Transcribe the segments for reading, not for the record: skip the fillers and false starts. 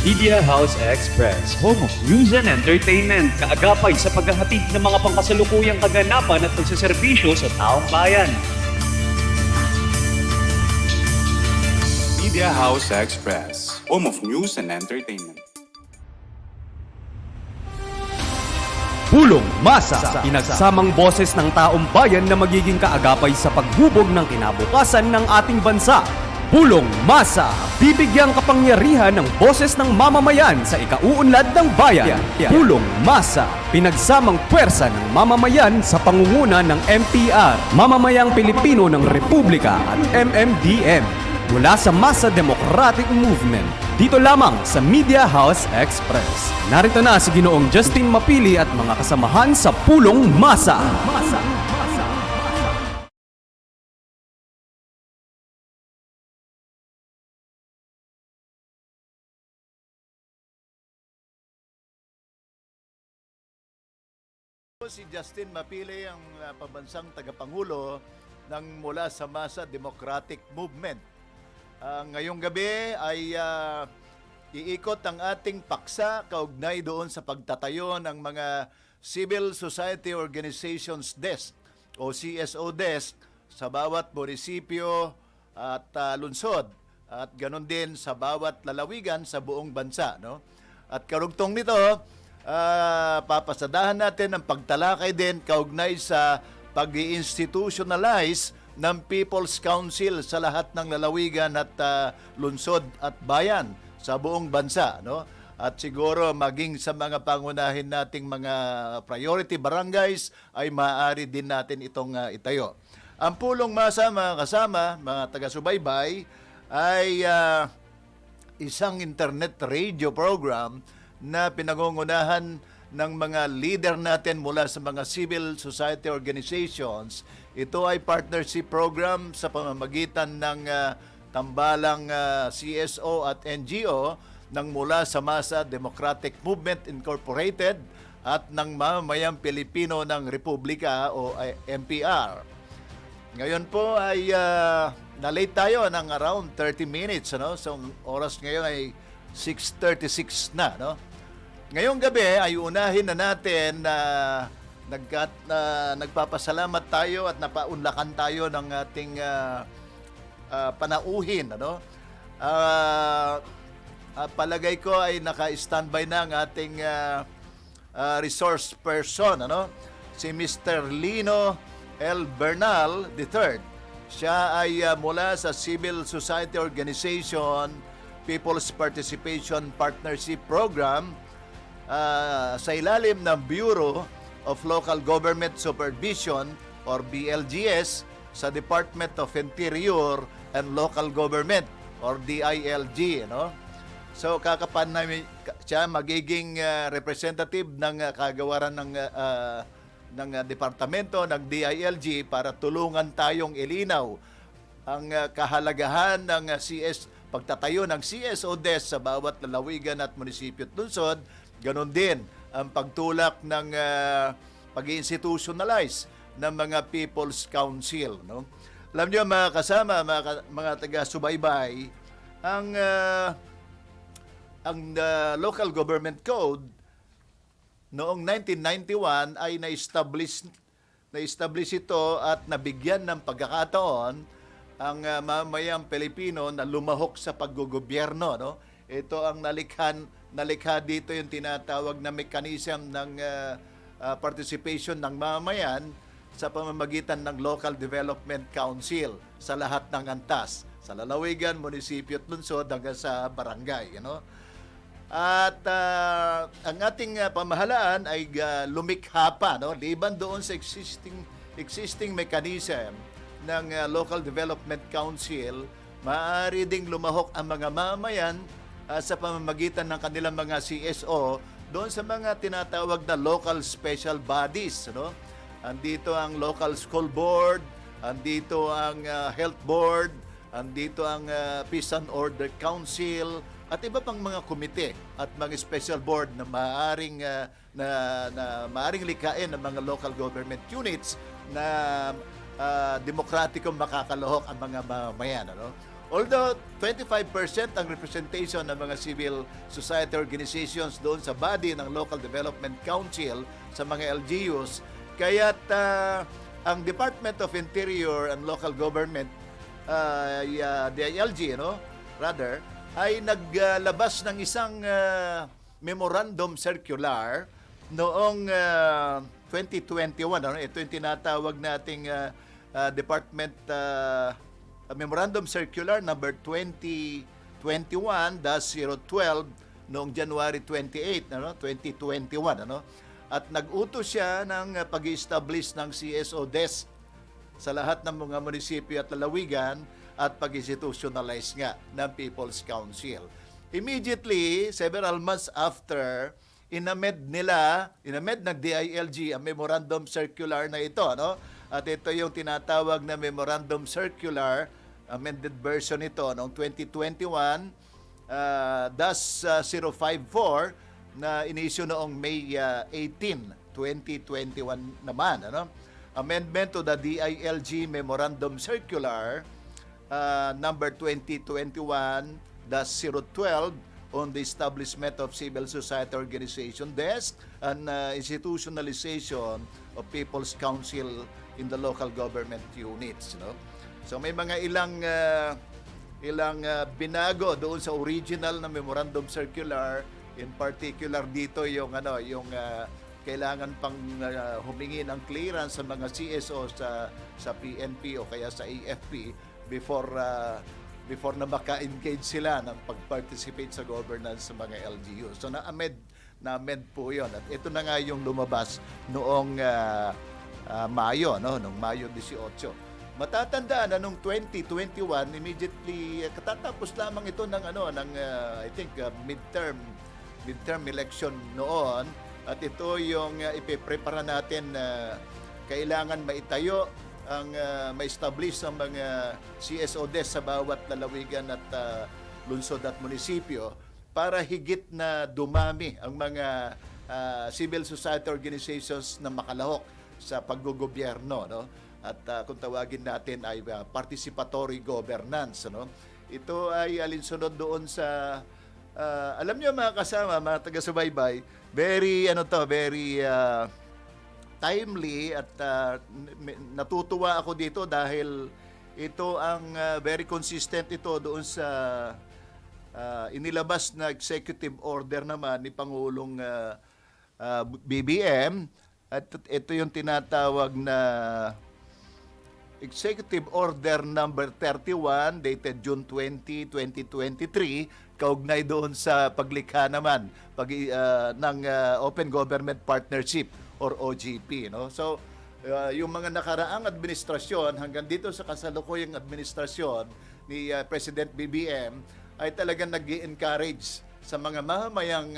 Media House Express, home of news and entertainment, kaagapay sa paghahatid ng mga pangkasalukuyang kaganapan at pagsaserbisyo sa taong bayan. Media House Express, home of news and entertainment. Pulong-Masa, pinagsamang boses ng taong bayan na magiging kaagapay sa paghubog ng kinabukasan ng ating bansa. Pulong-Masa, bibigyang kapangyarihan ng boses ng mamamayan sa ikauunlad ng bayan. Pulong-Masa, pinagsamang puwersa ng mamamayan sa pangunguna ng MPR, Mamamayang Pilipino ng Republika at MMDM. Mula sa Masa Democratic Movement, dito lamang sa Media House Express. Narito na si Ginoong Justin MAPILE at mga kasamahan sa Pulong-Masa. Si Justin MAPILE ang pambansang tagapangulo ng mula sa Masa Democratic Movement. Ngayong gabi ay iikot ang ating paksa kaugnay doon sa pagtatayo ng mga Civil Society Organizations Desk o CSO Desk sa bawat munisipyo at lungsod at ganon din sa bawat lalawigan sa buong bansa. No? At karugtong nito, papasadahan natin ang pagtalakay din kaugnay sa pag-i-institutionalize ng People's Council sa lahat ng lalawigan at lungsod at bayan sa buong bansa, no? At siguro maging sa mga pangunahin nating mga priority barangays ay maaari din natin itong itayo. Ang Pulong-Masa, mga kasama, mga taga-subaybay, ay isang internet radio program na pinangungunahan ng mga leader natin mula sa mga civil society organizations. Ito ay partnership program sa pamamagitan ng tambalang CSO at NGO ng mula sa Masa Democratic Movement Incorporated at ng Mamamayang Pilipino ng Republika o MPR. Ngayon po ay na-late tayo ng around 30 minutes. Ano? So, oras ngayon ay 6:36 na. No? Ngayong gabi ay unahin na natin na nagpapasalamat tayo at napaunlakan tayo ng ating panauhin. Ano? Palagay ko ay naka-standby na ang ating resource person. Ano? Si Mr. LINO L. BERNAL III. Siya ay mula sa Civil Society Organization People's Participation Partnership Program sa ilalim ng Bureau of Local Government Supervision or BLGS sa Department of Interior and Local Government or DILG. No? So kakapan namin siya magiging representative ng kagawaran ng departamento ng DILG para tulungan tayong ilinaw ang kahalagahan ng pagtatayo ng CSO desk sa bawat lalawigan at munisipyo at lungsod. Ganon din ang pagtulak ng pag-institutionalize ng mga People's Council. No? Alam niyo mga kasama, mga taga-subaybay, ang Local Government Code noong 1991 ay na-establish ito at nabigyan ng pagkakataon ang mamamayang Pilipino na lumahok sa paggogobyerno. No? Ito ang nalikha dito yung tinatawag na mechanism ng participation ng mamamayan sa pamamagitan ng Local Development Council sa lahat ng antas, sa lalawigan, munisipyo at lungsod hanggang sa barangay. You know? At ang ating pamahalaan ay lumikha pa, no? Liban doon sa existing mechanism ng Local Development Council, maaari ding lumahok ang mga mamamayan sa pamamagitan ng kanilang mga CSO doon sa mga tinatawag na local special bodies. No? Andito ang local school board, andito ang health board, andito ang peace and order council, at iba pang mga komite at mga special board na maaring likhain ng mga local government units na demokratikong makakalahok ang mga mamamayan. Ano? Although 25% ang representation ng mga civil society organizations doon sa body ng Local Development Council sa mga LGUs, kaya't ang Department of Interior and Local Government, DILG, rather, ay naglabas ng isang memorandum circular noong 2021. Ito yung tinatawag nating Department Memorandum Circular number 2021-012 noong January 28, 2021. At nag-utos siya ng pag-establish ng CSO desk sa lahat ng mga munisipyo at lalawigan at pag-institutionalize nga ng People's Council. Immediately, several months after, inamed ng DILG ang memorandum circular na ito, At ito yung tinatawag na memorandum circular, amended version nito noong 2021-054 na inisyu noong May 18, 2021 naman, Amendment to the DILG Memorandum Circular number 2021-012 on the establishment of civil society organization desk and institutionalization of People's Council in the local government units. So may mga ilang binago doon sa original na memorandum circular. In particular dito yung kailangan pang humingi ng clearance sa mga CSO sa PNP o kaya sa AFP before na maka-engage sila ng pag-participate sa governance sa mga LGU. So na-amend po 'yon. At ito na nga yung lumabas noong Mayo, noong Mayo 18. Matatandaan na noong 2021, immediately katatapos lamang ito ng I think midterm election noon, at ito yung ipiprepara natin na kailangan maitayo ang ma-establish ang mga CSO desk sa bawat lalawigan at lungsod at munisipyo para higit na dumami ang mga civil society organizations na makalahok sa paggogobyerno, At kung tawagin natin ay participatory governance, Ito ay alinsunod doon sa alam niyo mga kasama, mga taga-subaybay, very timely at natutuwa ako dito dahil ito ang very consistent ito doon sa inilabas na executive order naman ni Pangulong BBM, at ito yung tinatawag na Executive Order number 31 dated June 20, 2023, kaugnay doon sa paglikha naman ng Open Government Partnership or OGP, So yung mga nakaraang administrasyon hanggang dito sa kasalukuyang administrasyon ni President BBM ay talagang nag-i-encourage sa mga mamamayang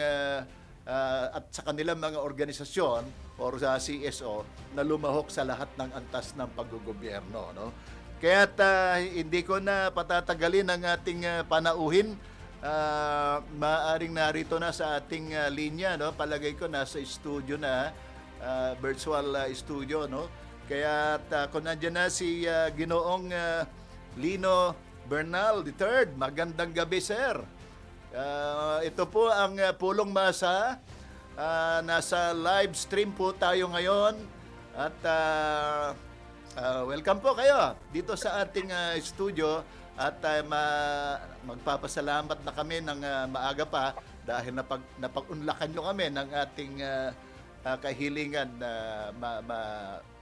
at sa kanilang mga organisasyon or sa CSO na lumahok sa lahat ng antas ng paggogobyerno, Kaya't hindi ko na patatagalin ang ating panauhin. Maaring narito na sa ating linya, Palagay ko nasa studio na, virtual studio, Kaya kung nandiyan na si Ginoong Lino Bernal III, magandang gabi, sir. Ito po ang Pulong-Masa. Nasa live stream po tayo ngayon at welcome po kayo dito sa ating studio at magpapasalamat na kami ng maaga pa dahil napag-unlakan nyo kami ng ating kahilingan na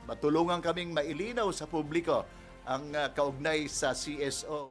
matulungan kaming mailinaw sa publiko ang kaugnay sa CSO.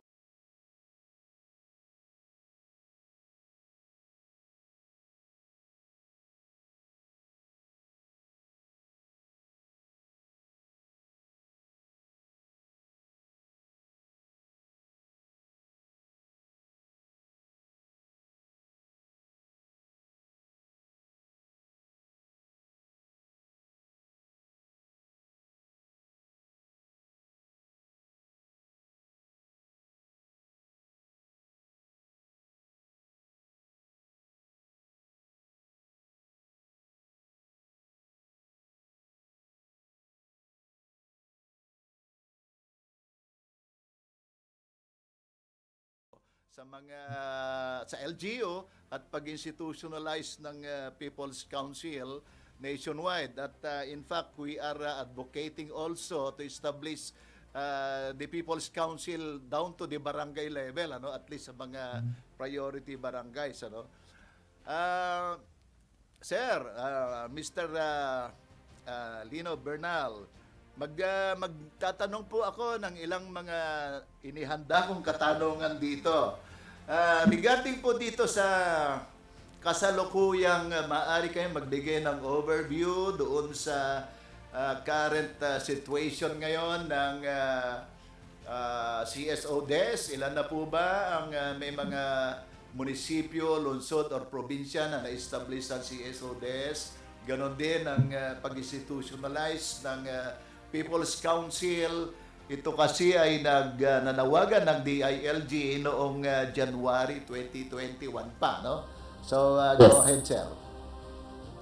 sa LGU at pag-institutionalize ng People's Council nationwide. At in fact, we are advocating also to establish the People's Council down to the barangay level, at least sa mga priority barangays. Uh, Sir, Mr. Lino Bernal, magtatanong po ako ng ilang mga inihanda kong katanungan dito. Regarding po dito sa kasalukuyang maaari kayong magbigay ng overview doon sa current situation ngayon ng CSO-DES. Ilan na po ba ang may mga munisipyo, lungsod, or probinsya na na-establish ang CSO-DES? Ganon din ang pag-institutionalize ng People's Council. Ito kasi ay nanawagan ng DILG noong January 2021 pa, no? So, go ahead, sir.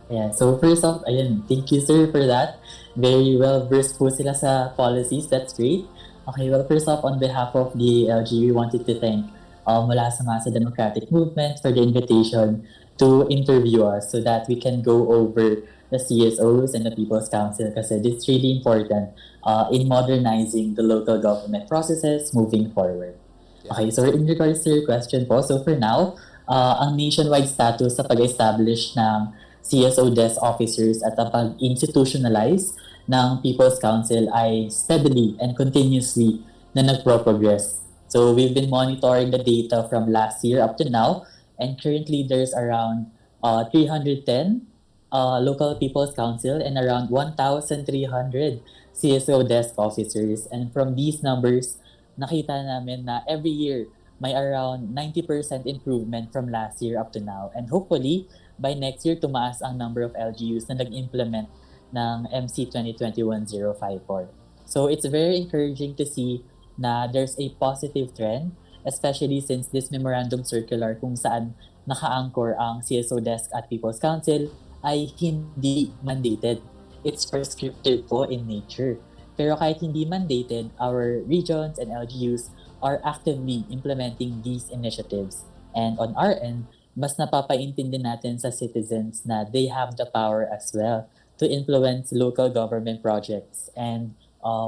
Yeah, so first off, ayun, thank you sir for that. Very well versed po sila sa policies, that's great. Okay, well first off, on behalf of the LG, we wanted to thank Pulong-Masa Democratic Movement for the invitation to interview us so that we can go over the CSOs and the People's Council kasi this is really important in modernizing the local government processes moving forward. Okay, so in regards to your question po, so for now, ang nationwide status sa pag-establish ng CSO desk officers at ang pag-institutionalize ng People's Council ay steadily and continuously na nagpro-progress. So we've been monitoring the data from last year up to now, and currently there's around 310 local People's Council and around 1,300 CSO desk officers. And from these numbers, nakita namin na every year may around 90% improvement from last year up to now. And hopefully, by next year, tumaas ang number of LGUs na nag-implement ng MC 2021-054. So it's very encouraging to see na there's a positive trend, especially since this memorandum circular kung saan naka-anchor ang CSO desk at People's Council ay hindi mandated. It's prescriptive po in nature. Pero kahit hindi mandated, our regions and LGUs are actively implementing these initiatives. And on our end, mas napapaintindi natin sa citizens na they have the power as well to influence local government projects. And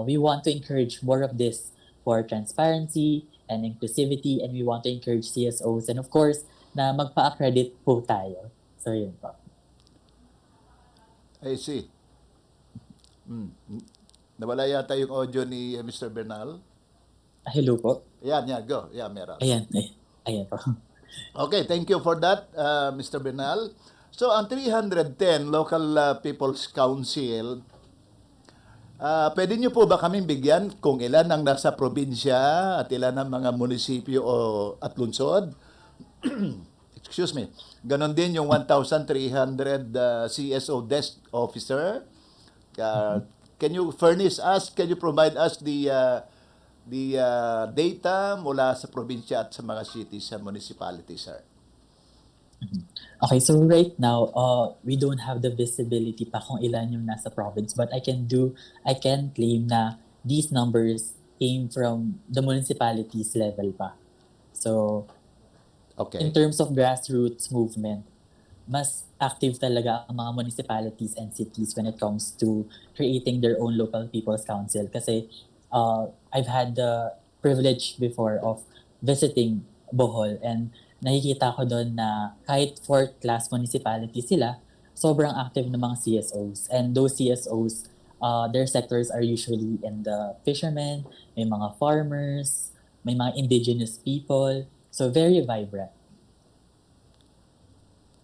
we want to encourage more of this for transparency and inclusivity, and we want to encourage CSOs and of course, na magpa-accredit po tayo. So yun po. I see. Nawala yata yung audio ni Mr. Bernal. Hello po. Yan, go. Yeah, meron. Ayan po. Okay, thank you for that, Mr. Bernal. So, ang 310 local People's Council, pwede nyo po ba kaming bigyan kung ilan ang nasa probinsya at ilan ang mga munisipyo at lungsod? Excuse me. Ganon din yung 1,300 CSO desk officer. Can you provide us the data mula sa probinsya at sa mga cities and municipalities, sir? Okay, so right now, we don't have the visibility pa kung ilan yung nasa province, but I can claim na these numbers came from the municipalities level pa. So, okay. In terms of grassroots movement, mas active talaga ang mga municipalities and cities when it comes to creating their own local people's council. Kasi I've had the privilege before of visiting Bohol, and nakikita ko doon na kahit fourth class municipality sila, sobrang active ng mga CSOs. And those CSOs, their sectors are usually in the fishermen, may mga farmers, may mga indigenous people. So very vibrant.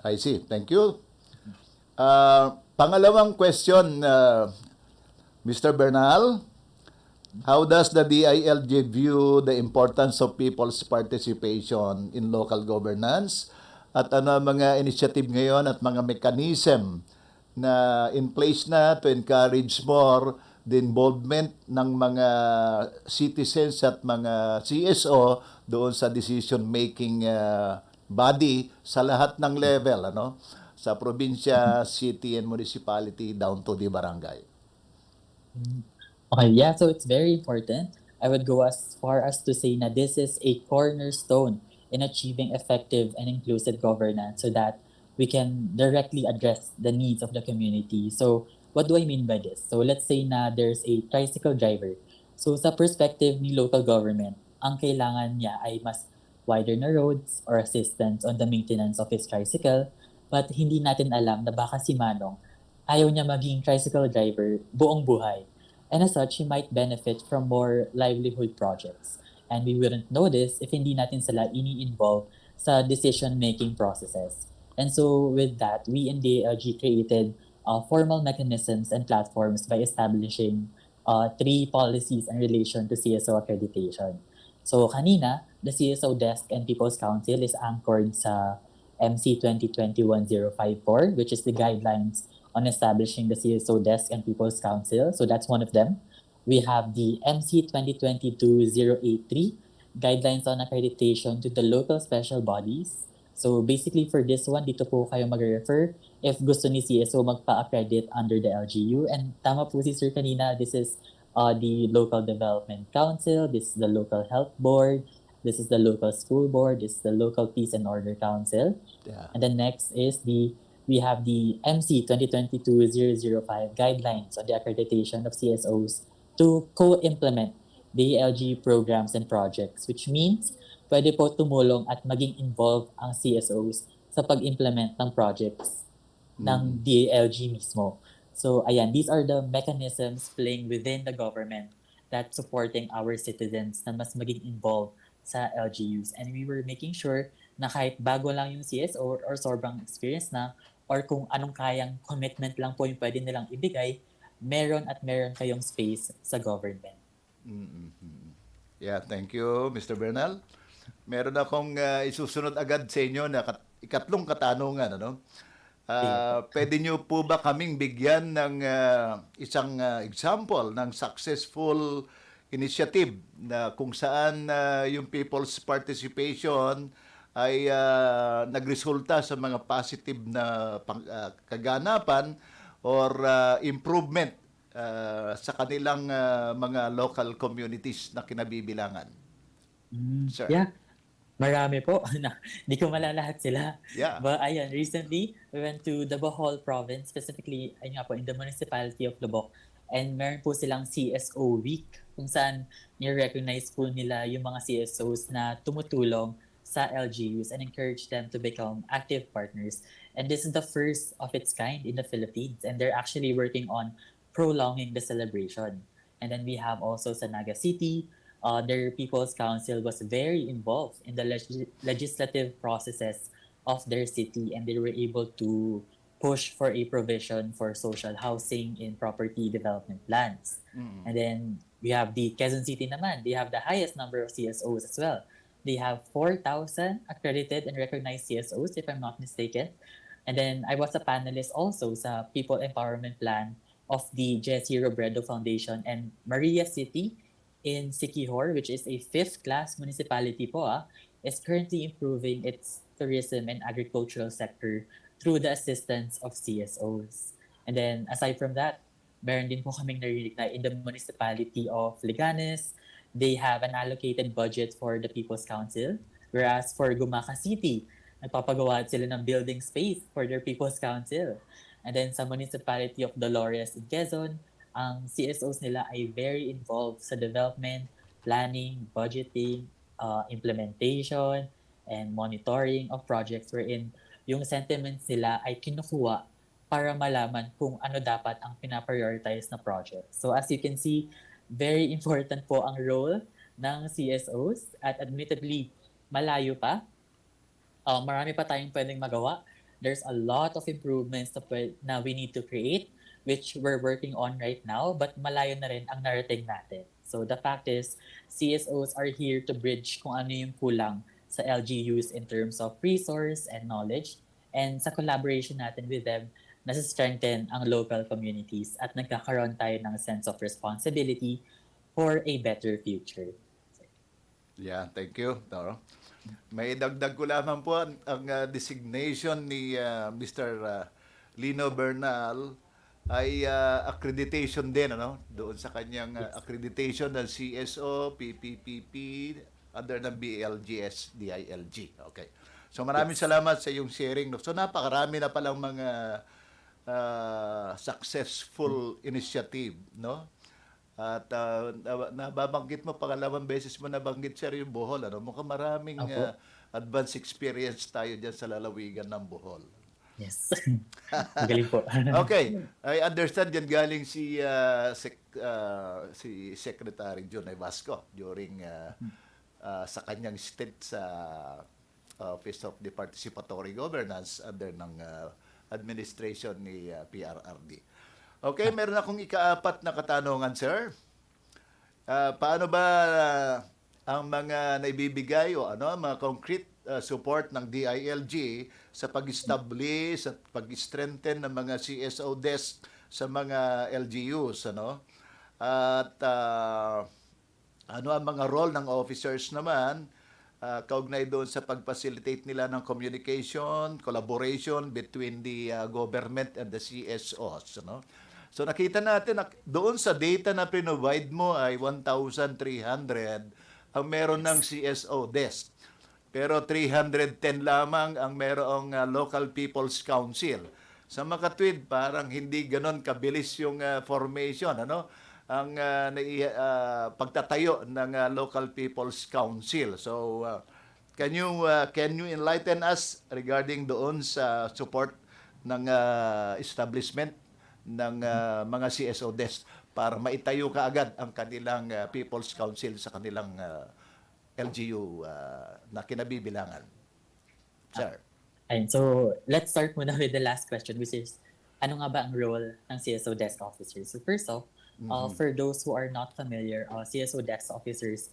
I see. Thank you. Pangalawang question, Mr. Bernal. How does the DILG view the importance of people's participation in local governance? At ano mga initiative ngayon at mga mechanism na in place na to encourage more the involvement ng mga citizens at mga CSO doon sa decision-making body sa lahat ng level, sa probinsya, city, and municipality down to the barangay. Okay, yeah, so it's very important. I would go as far as to say na this is a cornerstone in achieving effective and inclusive governance so that we can directly address the needs of the community. So what do I mean by this? So let's say na there's a tricycle driver. So sa perspective ni local government, ang kailangan niya ay mas wider na roads or assistance on the maintenance of his tricycle. But hindi natin alam na baka si Manong ayaw niya maging tricycle driver buong buhay. And as such, he might benefit from more livelihood projects. And we wouldn't know this if hindi natin sila ini-involve sa decision-making processes. And so with that, we in the ALG created formal mechanisms and platforms by establishing 3 policies in relation to CSO accreditation. So kanina, the CSO Desk and People's Council is anchored sa MC 2020-1054, which is the guidelines on establishing the CSO Desk and People's Council. So that's one of them. We have the MC 2022-083, guidelines on accreditation to the local special bodies. So basically for this one, dito po kayo mag-refer if gusto ni CSO magpa-accredit under the LGU. And tama po si Sir kanina, this is the Local Development Council, this is the Local Health Board, this is the Local School Board, this is the Local Peace and Order Council. Yeah. And then next is we have the MC 2022-005 guidelines on the accreditation of CSOs to co-implement the LG programs and projects, which means pwede po tumulong at maging involved ang CSOs sa pag-implement ng projects ng DALG mismo. So ayan, these are the mechanisms playing within the government that supporting our citizens na mas maging involved sa LGUs. And we were making sure na kahit bago lang yung CSO or sobrang experience na or kung anong kayang commitment lang po yung pwede nilang ibigay, meron kayong space sa government. Yeah, thank you, Mr. Bernal. Meron akong isusunod agad sa inyo na ikatlong katanungan. Ano? Pwede nyo po ba kaming bigyan ng isang example ng successful initiative na kung saan yung people's participation ay nagresulta sa mga positive na kaganapan or improvement sa kanilang mga local communities na kinabibilangan? Sir. Yeah, marami po. Hindi ko malalahat sila. Yeah. But ayan, recently, we went to the Bohol province, specifically, ayun nga po, in the municipality of Lubok. And meron po silang CSO week kung saan ni-recognize po nila yung mga CSOs na tumutulong sa LGUs and encourage them to become active partners. And this is the first of its kind in the Philippines. And they're actually working on prolonging the celebration. And then we have also sa Naga City, their People's Council was very involved in the legislative processes of their city, and they were able to push for a provision for social housing in property development plans. And then we have the Quezon City naman. They have the highest number of CSOs as well. They have 4,000 accredited and recognized CSOs, if I'm not mistaken. And then I was a panelist also sa People Empowerment Plan of the Jesse Robredo Foundation and Maria City in Siquijor, which is a 5th-class municipality po, is currently improving its tourism and agricultural sector through the assistance of CSOs. And then aside from that, meron din po kaming narinig na in the municipality of Leganes, they have an allocated budget for the People's Council, whereas for Gumaca City, nagpapagawa sila ng building space for their People's Council. And then sa municipality of Dolores in Quezon, ang CSOs nila ay very involved sa development, planning, budgeting, implementation, and monitoring of projects wherein yung sentiments nila ay kinukuha para malaman kung ano dapat ang pinaprioritize na project. So as you can see, very important po ang role ng CSOs at admittedly, malayo pa. Marami pa tayong pwedeng magawa. There's a lot of improvements na we need to create, which we're working on right now, but malayo na rin ang narating natin. So the fact is, CSOs are here to bridge kung ano yung kulang sa LGUs in terms of resource and knowledge, and sa collaboration natin with them, nasa-strengthen ang local communities at nagkakaroon tayo ng sense of responsibility for a better future. Yeah, thank you, Toro. May dagdag ko lamang po ang designation ni Mr. Lino Bernal ay accreditation din, ano? Doon sa kanyang accreditation ng CSO, PPPP, under ng BLGS, DILG. Okay. So maraming salamat sa iyong sharing. No? So napakarami na palang mga successful initiative, no? At nababanggit mo, pangalawang beses mo nabanggit, sir, yung Bohol. Ano? Mukhang maraming Opo. advanced experience tayo dyan sa lalawigan ng Bohol. Yes. Magaling po. Okay, I understand yan galing si Secretary John Vasco during sa kanyang stint sa Office of the Participatory Governance under ng administration ni PRRD. Okay, meron akong ikaapat na katanungan, sir. Paano ba ang mga naibibigay o mga concrete support ng DILG sa pag-establish at pag-strengthen ng mga CSO desk sa mga LGUs, ano? At ano ang mga role ng officers naman kaugnay doon sa pag-facilitate nila ng communication, collaboration between the government and the CSOs, ano? So nakita natin doon sa data na provide mo ay 1,300 ang meron ng CSO desk. Pero 310 lamang ang merong local people's council. Sa makatwid, parang hindi ganon kabilis yung formation, ano? Ang pagtatayo ng local people's council. So can you enlighten us regarding doon sa support ng establishment ng mga CSO desk para maitayo kaagad ang kanilang people's council sa kanilang LGU na kinabibilangan. Sir. Ayun, so let's start muna with the last question, which is, ano nga ba ang role ng CSO desk officers? So first off, for those who are not familiar, CSO desk officers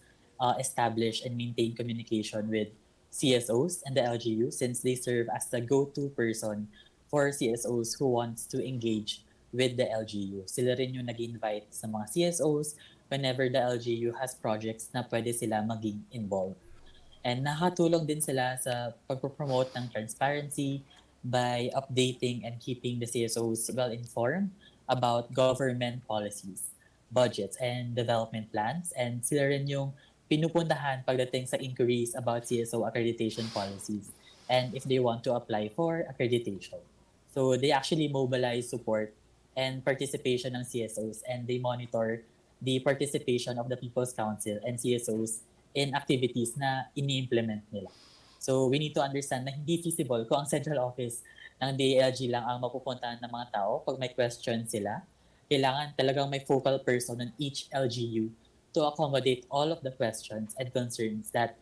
establish and maintain communication with CSOs and the LGU since they serve as the go-to person for CSOs who wants to engage with the LGU. Sila rin yung nag-invite sa mga CSOs whenever the LGU has projects na pwede sila maging involved. And nakatulong din sila sa pagpropromote ng transparency by updating and keeping the CSOs well-informed about government policies, budgets, and development plans. And sila rin yung pinupuntahan pagdating sa inquiries about CSO accreditation policies and if they want to apply for accreditation. So they actually mobilize support and participation ng CSOs and they monitor the participation of the People's Council and CSOs in activities na ini-implement nila. So we need to understand na hindi feasible kung ang central office ng DILG lang ang mapupuntahan ng mga tao pag may question sila. Kailangan talagang may focal person on each LGU to accommodate all of the questions and concerns that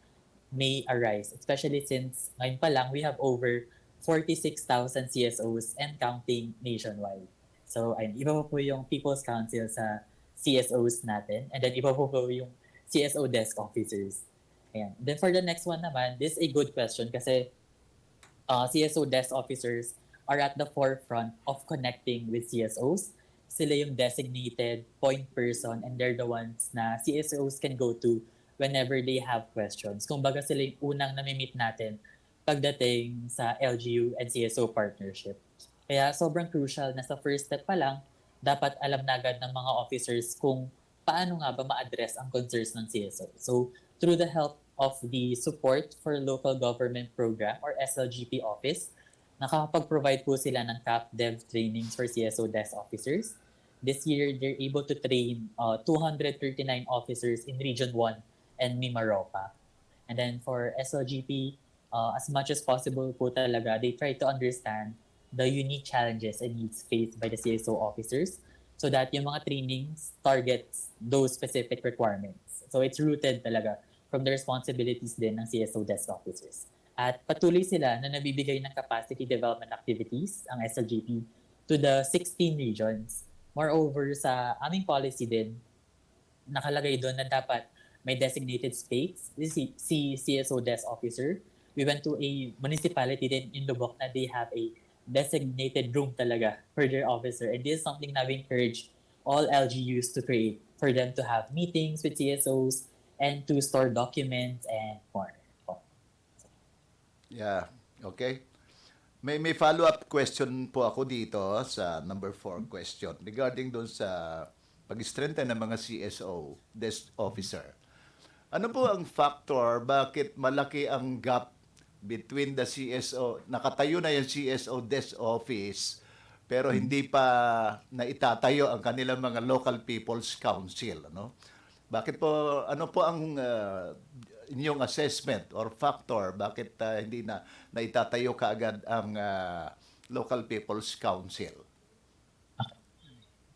may arise, especially since ngayon pa lang we have over 46,000 CSOs and counting nationwide. So ayun, iba po yung People's Council sa CSOs natin. And then iba po yung CSO desk officers. Ayan. Then for the next one naman, this is a good question kasi CSO desk officers are at the forefront of connecting with CSOs. Sila yung designated point person and they're the ones na CSOs can go to whenever they have questions. Kumbaga sila yung unang nami-meet natin pagdating sa LGU and CSO partnership. Kaya sobrang crucial na sa first step pa lang, dapat alam na agad ng mga officers kung paano nga ba ma-address ang concerns ng CSO. So, through the help of the Support for Local Government Program or SLGP office, nakakapag-provide po sila ng CAP Dev trainings for CSO desk officers. This year, they're able to train 239 officers in Region 1 and Mimaropa. And then for SLGP, as much as possible po talaga, they try to understand the unique challenges and needs faced by the CSO officers so that yung mga trainings targets those specific requirements. So it's rooted talaga from the responsibilities din ng CSO desk officers. At patuloy sila na nabibigay ng capacity development activities, ang SLGP, to the 16 regions. Moreover, sa aming policy din, nakalagay doon na dapat may designated space, si CSO desk officer. We went to a municipality din in Lubok na they have a designated room talaga for their officer. And this is something na we encourage all LGUs to create for them to have meetings with CSOs and to store documents and more. Yeah, okay. May follow-up question po ako dito sa number 4 question regarding doon sa pag-strengthen ng mga CSO desk officer. Ano po ang factor bakit malaki ang gap between the CSO, nakatayo na yung CSO desk office, pero hindi pa naitatayo ang kanilang mga local people's council, ano? Bakit po, ano po ang inyong assessment or factor bakit hindi na naitatayo kaagad ang local people's council?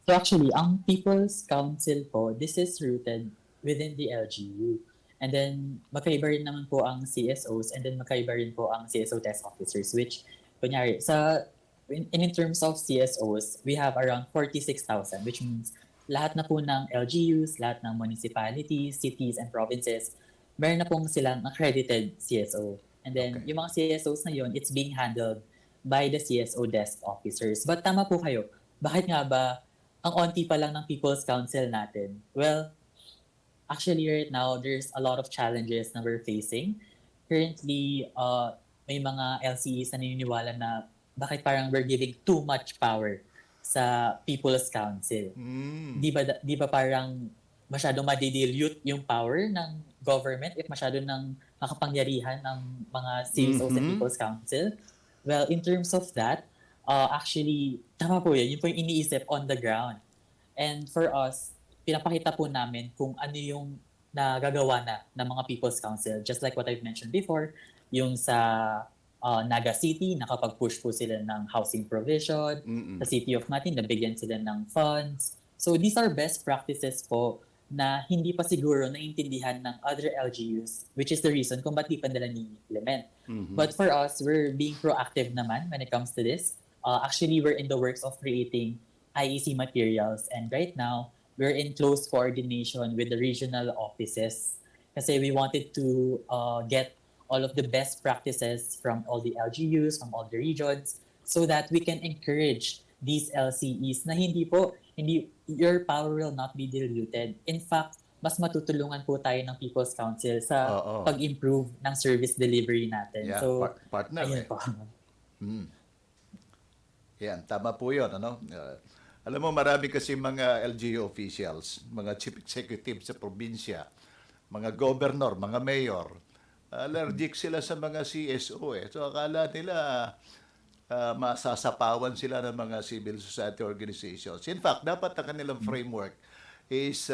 So actually, ang People's Council po, this is rooted within the LGU. And then, magkaiba rin naman po ang CSOs and then magkaiba rin po ang CSO desk officers, which, kunyari, in terms of CSOs, we have around 46,000, which means lahat na po ng LGUs, lahat ng municipalities, cities, and provinces, meron na pong silang accredited CSO. And then, Okay. yung mga CSOs na yun, it's being handled by the CSO desk officers. But tama po kayo, bakit nga ba ang onti pa lang ng People's Council natin? Well, actually right now, there's a lot of challenges na we're facing. Currently, may mga LCEs na naniniwala na bakit parang we're giving too much power sa People's Council. Di ba parang masyadong madidilute yung power ng government if masyado ng makapangyarihan ng mga CSOs and People's Council? Well, in terms of that, actually, tama po yun. Yun po yung iniisip on the ground. And for us, pinapakita po namin kung ano yung nagagawa na ng mga People's Council. Just like what I've mentioned before, yung sa Naga City, nakapag-push po sila ng housing provision. Sa City of Matin, nabigyan sila ng funds. So these are best practices po na hindi pa siguro naintindihan ng other LGUs, which is the reason kung ba't di pa nila ni-implement. But for us, we're being proactive naman when it comes to this. Actually, we're in the works of creating IEC materials, and right now, we're in close coordination with the regional offices kasi we wanted to get all of the best practices from all the LGUs, from all the regions, so that we can encourage these LCEs na your power will not be diluted. In fact, mas matutulungan po tayo ng People's Council sa pag-improve ng service delivery natin. Yeah, So, partner ayun po. Yan, tama po yun. Ano? Alam mo, marami kasi mga LGU officials, mga chief executive sa probinsya, mga governor, mga mayor, allergic sila sa mga CSO eh. So akala nila masasapawan sila ng mga civil society organizations. In fact, dapat ang kanilang framework is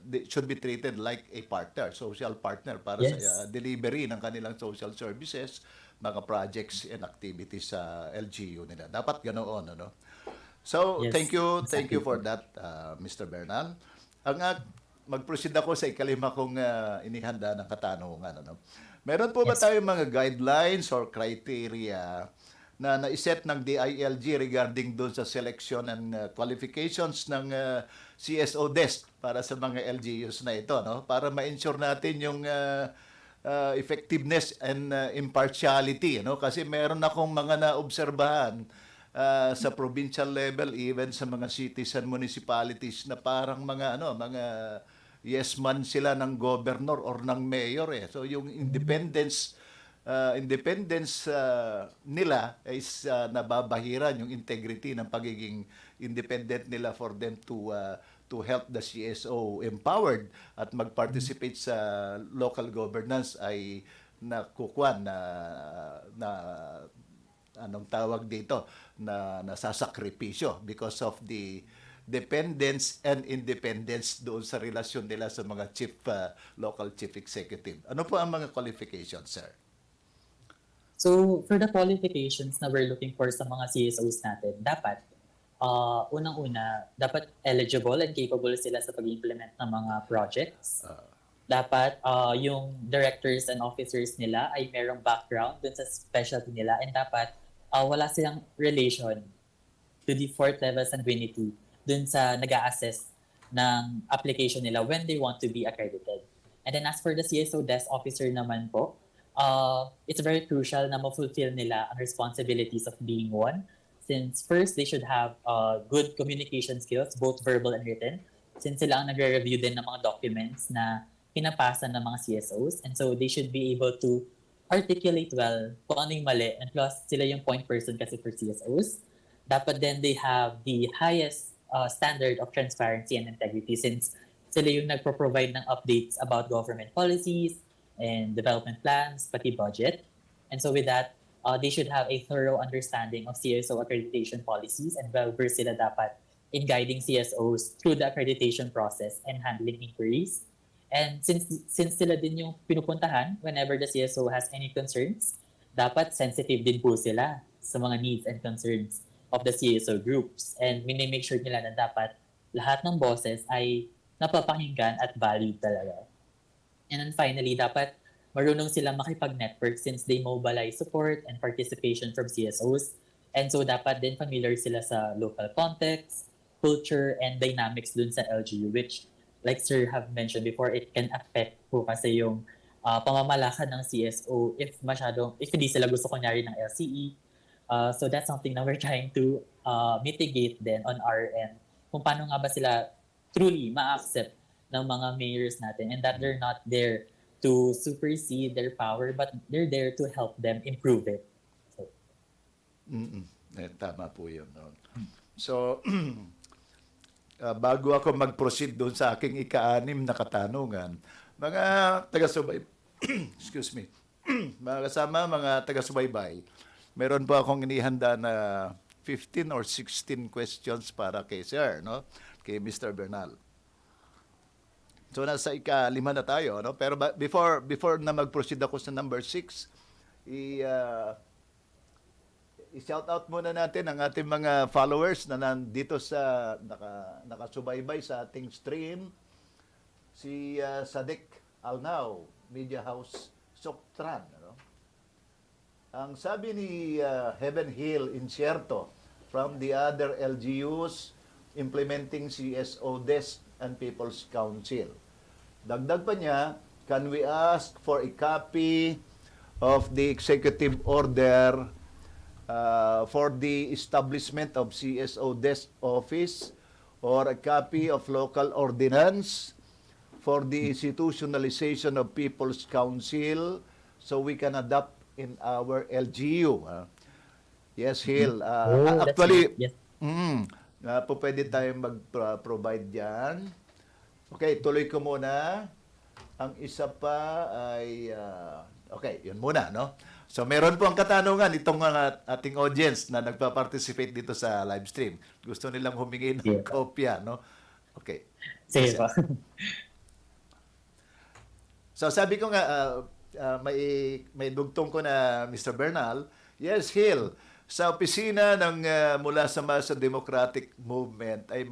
they should be treated like a partner, social partner para sa delivery ng kanilang social services, mga projects and activities sa LGU nila. Dapat ganoon, ano? So, Yes, thank you exactly. for that, Mr. Bernal. Mag-proceed ako sa ikalima kong inihanda ng katanungan. Ano? Meron po ba Yes. tayong mga guidelines or criteria na naiset ng DILG regarding doon sa selection and qualifications ng CSO desk para sa mga LGUs na ito, no? Para ma-ensure natin yung effectiveness and impartiality, no? Kasi meron akong mga naobserbahan sa provincial level, even sa mga cities and municipalities na parang mga yes man sila ng governor or ng mayor eh. So yung independence nila is nababahiran yung integrity ng pagiging independent nila for them to help the CSO empowered at mag-participate sa local governance ay nakukuan na anong tawag dito na nasasakripisyo because of the dependence and independence doon sa relasyon nila sa mga local chief executive. Ano po ang mga qualifications, sir? So, for the qualifications na we're looking for sa mga CSOs natin, dapat, unang-una, dapat eligible and capable sila sa pag-implement ng mga projects. Dapat yung directors and officers nila ay merong background dun sa specialty nila, and dapat wala silang relation to the fourth level sanguinity dun sa nag-a-assess ng application nila when they want to be accredited. And then as for the CSO desk officer naman po, it's very crucial na ma-fulfill nila ang responsibilities of being one, since first they should have good communication skills, both verbal and written, since sila ang nagre-review din ng mga documents na pinapasa ng mga CSOs, and so they should be able to articulate well kung ano yung mali, and plus sila yung point person kasi for CSOs. Dapat then they have the highest standard of transparency and integrity, since sila yung nagpo-provide ng updates about government policies and development plans, pati budget. And so with that, they should have a thorough understanding of CSO accreditation policies and well-versed sila dapat in guiding CSOs through the accreditation process and handling inquiries. And since sila din yung pinupuntahan whenever the CSO has any concerns, dapat sensitive din po sila sa mga needs and concerns of the CSO groups. And minimake sure nila na dapat lahat ng boses ay napapakinggan at valued talaga. And then finally, dapat marunong sila makipag-network since they mobilize support and participation from CSOs. And so dapat din familiar sila sa local context, culture, and dynamics dun sa LGU, which like Sir have mentioned before, it can affect po kasi yung pamamalakad ng CSO if hindi sila gusto kunyari ng LCE. So that's something that we're trying to mitigate then on our end. Kung paano nga ba sila truly ma-accept ng mga mayors natin and that they're not there to supersede their power but they're there to help them improve it. So, Tama po yun. No? So, bago ako mag-proceed doon sa aking ika-6 na katanungan, mga taga-subaybay, excuse me, mga kasama, mga taga-subaybay, meron po akong inihanda na 15 or 16 questions para kay Sir, no? Kay Mr. Bernal. So, nasa ika-5 na tayo, no? Pero before na mag-proceed ako sa number 6, i-shout out muna natin ang ating mga followers na nandito sa nakasubaybay sa ating stream. Si Sadik Alnao, Media House Soktran. Ano? Ang sabi ni Heaven Hill Incierto from the other LGUs implementing CSO Desk and People's Council. Dagdag pa niya, can we ask for a copy of the executive order for the establishment of CSO desk office or a copy of local ordinance for the institutionalization of People's Council so we can adopt in our LGU. Yes, Hill. Actually, yes. po pwede tayong mag-provide yan. Okay, tuloy ko muna. Ang isa pa ay, okay, yun muna, no? So, meron po ang katanungan itong mga ating audience na nagpa-participate dito sa live stream. Gusto nilang humingi ng kopya, no? Okay. Sige po. So, sabi ko nga, may dugtong ko na Mr. Bernal. Yes, Hill. Sa opisina ng mula sa Masa Democratic Movement ay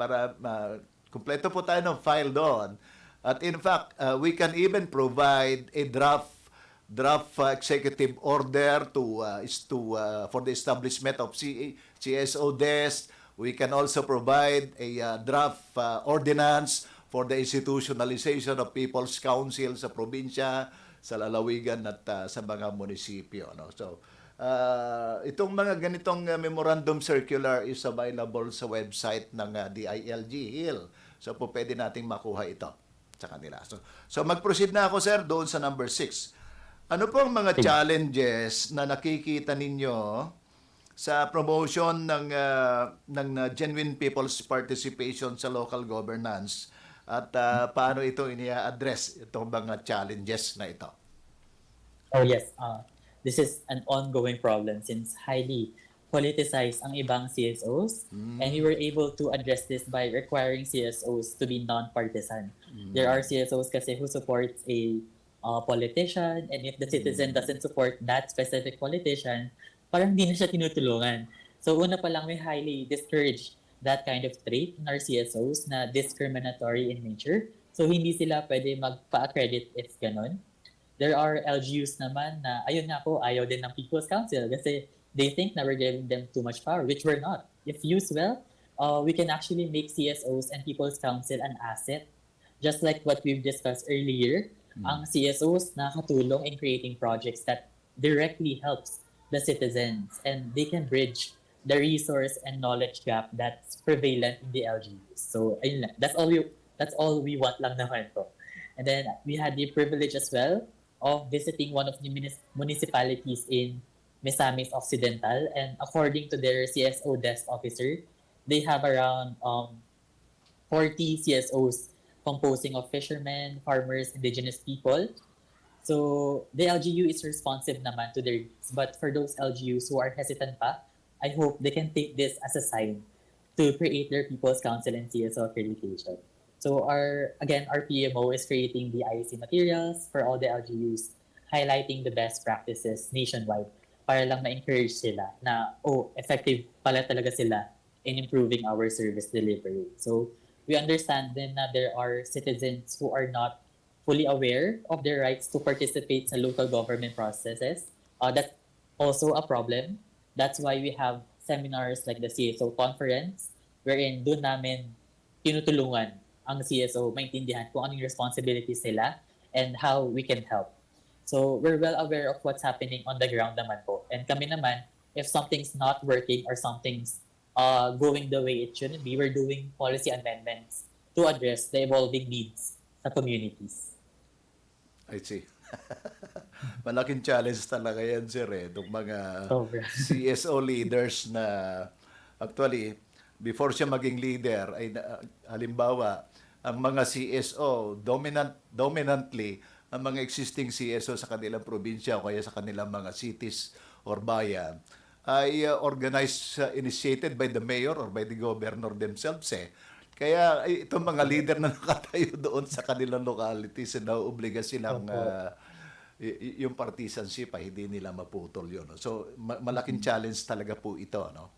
kumpleto po tayo ng file doon. At in fact, we can even provide a draft executive order for the establishment of CSO desk. We can also provide a draft ordinance for the institutionalization of People's Council sa probinsya, sa lalawigan at sa mga munisipyo. No? So, itong mga ganitong memorandum circular is available sa website ng DILG Hill. So, po pwede nating makuha ito sa kanila. So mag-proceed na ako, sir, doon sa number 6. Ano po ang mga challenges na nakikita ninyo sa promotion ng genuine people's participation sa local governance at paano ito inia-address itong mga challenges na ito? Oh yes, this is an ongoing problem since highly politicized ang ibang CSOs and we were able to address this by requiring CSOs to be non-partisan. There are CSOs kasi who supports a politician and if the citizen doesn't support that specific politician, parang hindi na siya tinutulungan. So una pa lang, we highly discourage that kind of trait in our CSOs na discriminatory in nature. So hindi sila pwede magpa-accredit if ganun. There are LGUs naman na ayun nga po, ayaw din ng People's Council kasi they think na we're giving them too much power, which we're not. If used well, we can actually make CSOs and People's Council an asset. Just like what we've discussed earlier, ang CSOs nakatulong in creating projects that directly helps the citizens and they can bridge the resource and knowledge gap that's prevalent in the LGUs. So ayun lang. That's all we want lang naman po. And then we had the privilege as well of visiting one of the municipalities in Misamis Occidental, and according to their CSO desk officer, they have around 40 CSOs composing of fishermen, farmers, indigenous people. So the LGU is responsive naman to their needs. But for those LGUs who are hesitant pa, I hope they can take this as a sign to create their People's Council and CSO accreditation. So our PMO is creating the IEC materials for all the LGUs, highlighting the best practices nationwide para lang ma-encourage sila na, effective pala talaga sila in improving our service delivery. So we understand then na there are citizens who are not fully aware of their rights to participate sa local government processes. That's also a problem. That's why we have seminars like the CSO conference wherein doon namin tinutulungan ang CSO maintindihan kung anong responsibilities nila and how we can help. So we're well aware of what's happening on the ground naman po. And kami naman, if something's not working or something's going the way it shouldn't be, we're doing policy amendments to address the evolving needs sa communities. I see. Malaking challenge talaga yan, sir, itong mga Sobra. CSO leaders na actually, before siya maging leader, ay halimbawa, ang mga CSO, dominantly, ang mga existing CSO sa kanilang probinsya o kaya sa kanilang mga cities or bayan, ay organized, initiated by the mayor or by the governor themselves Kaya itong mga leader na nakatayo doon sa kanilang localities, nauobliga silang yung partisanship ay hindi nila maputol yun. No? So malaking challenge talaga po ito. No?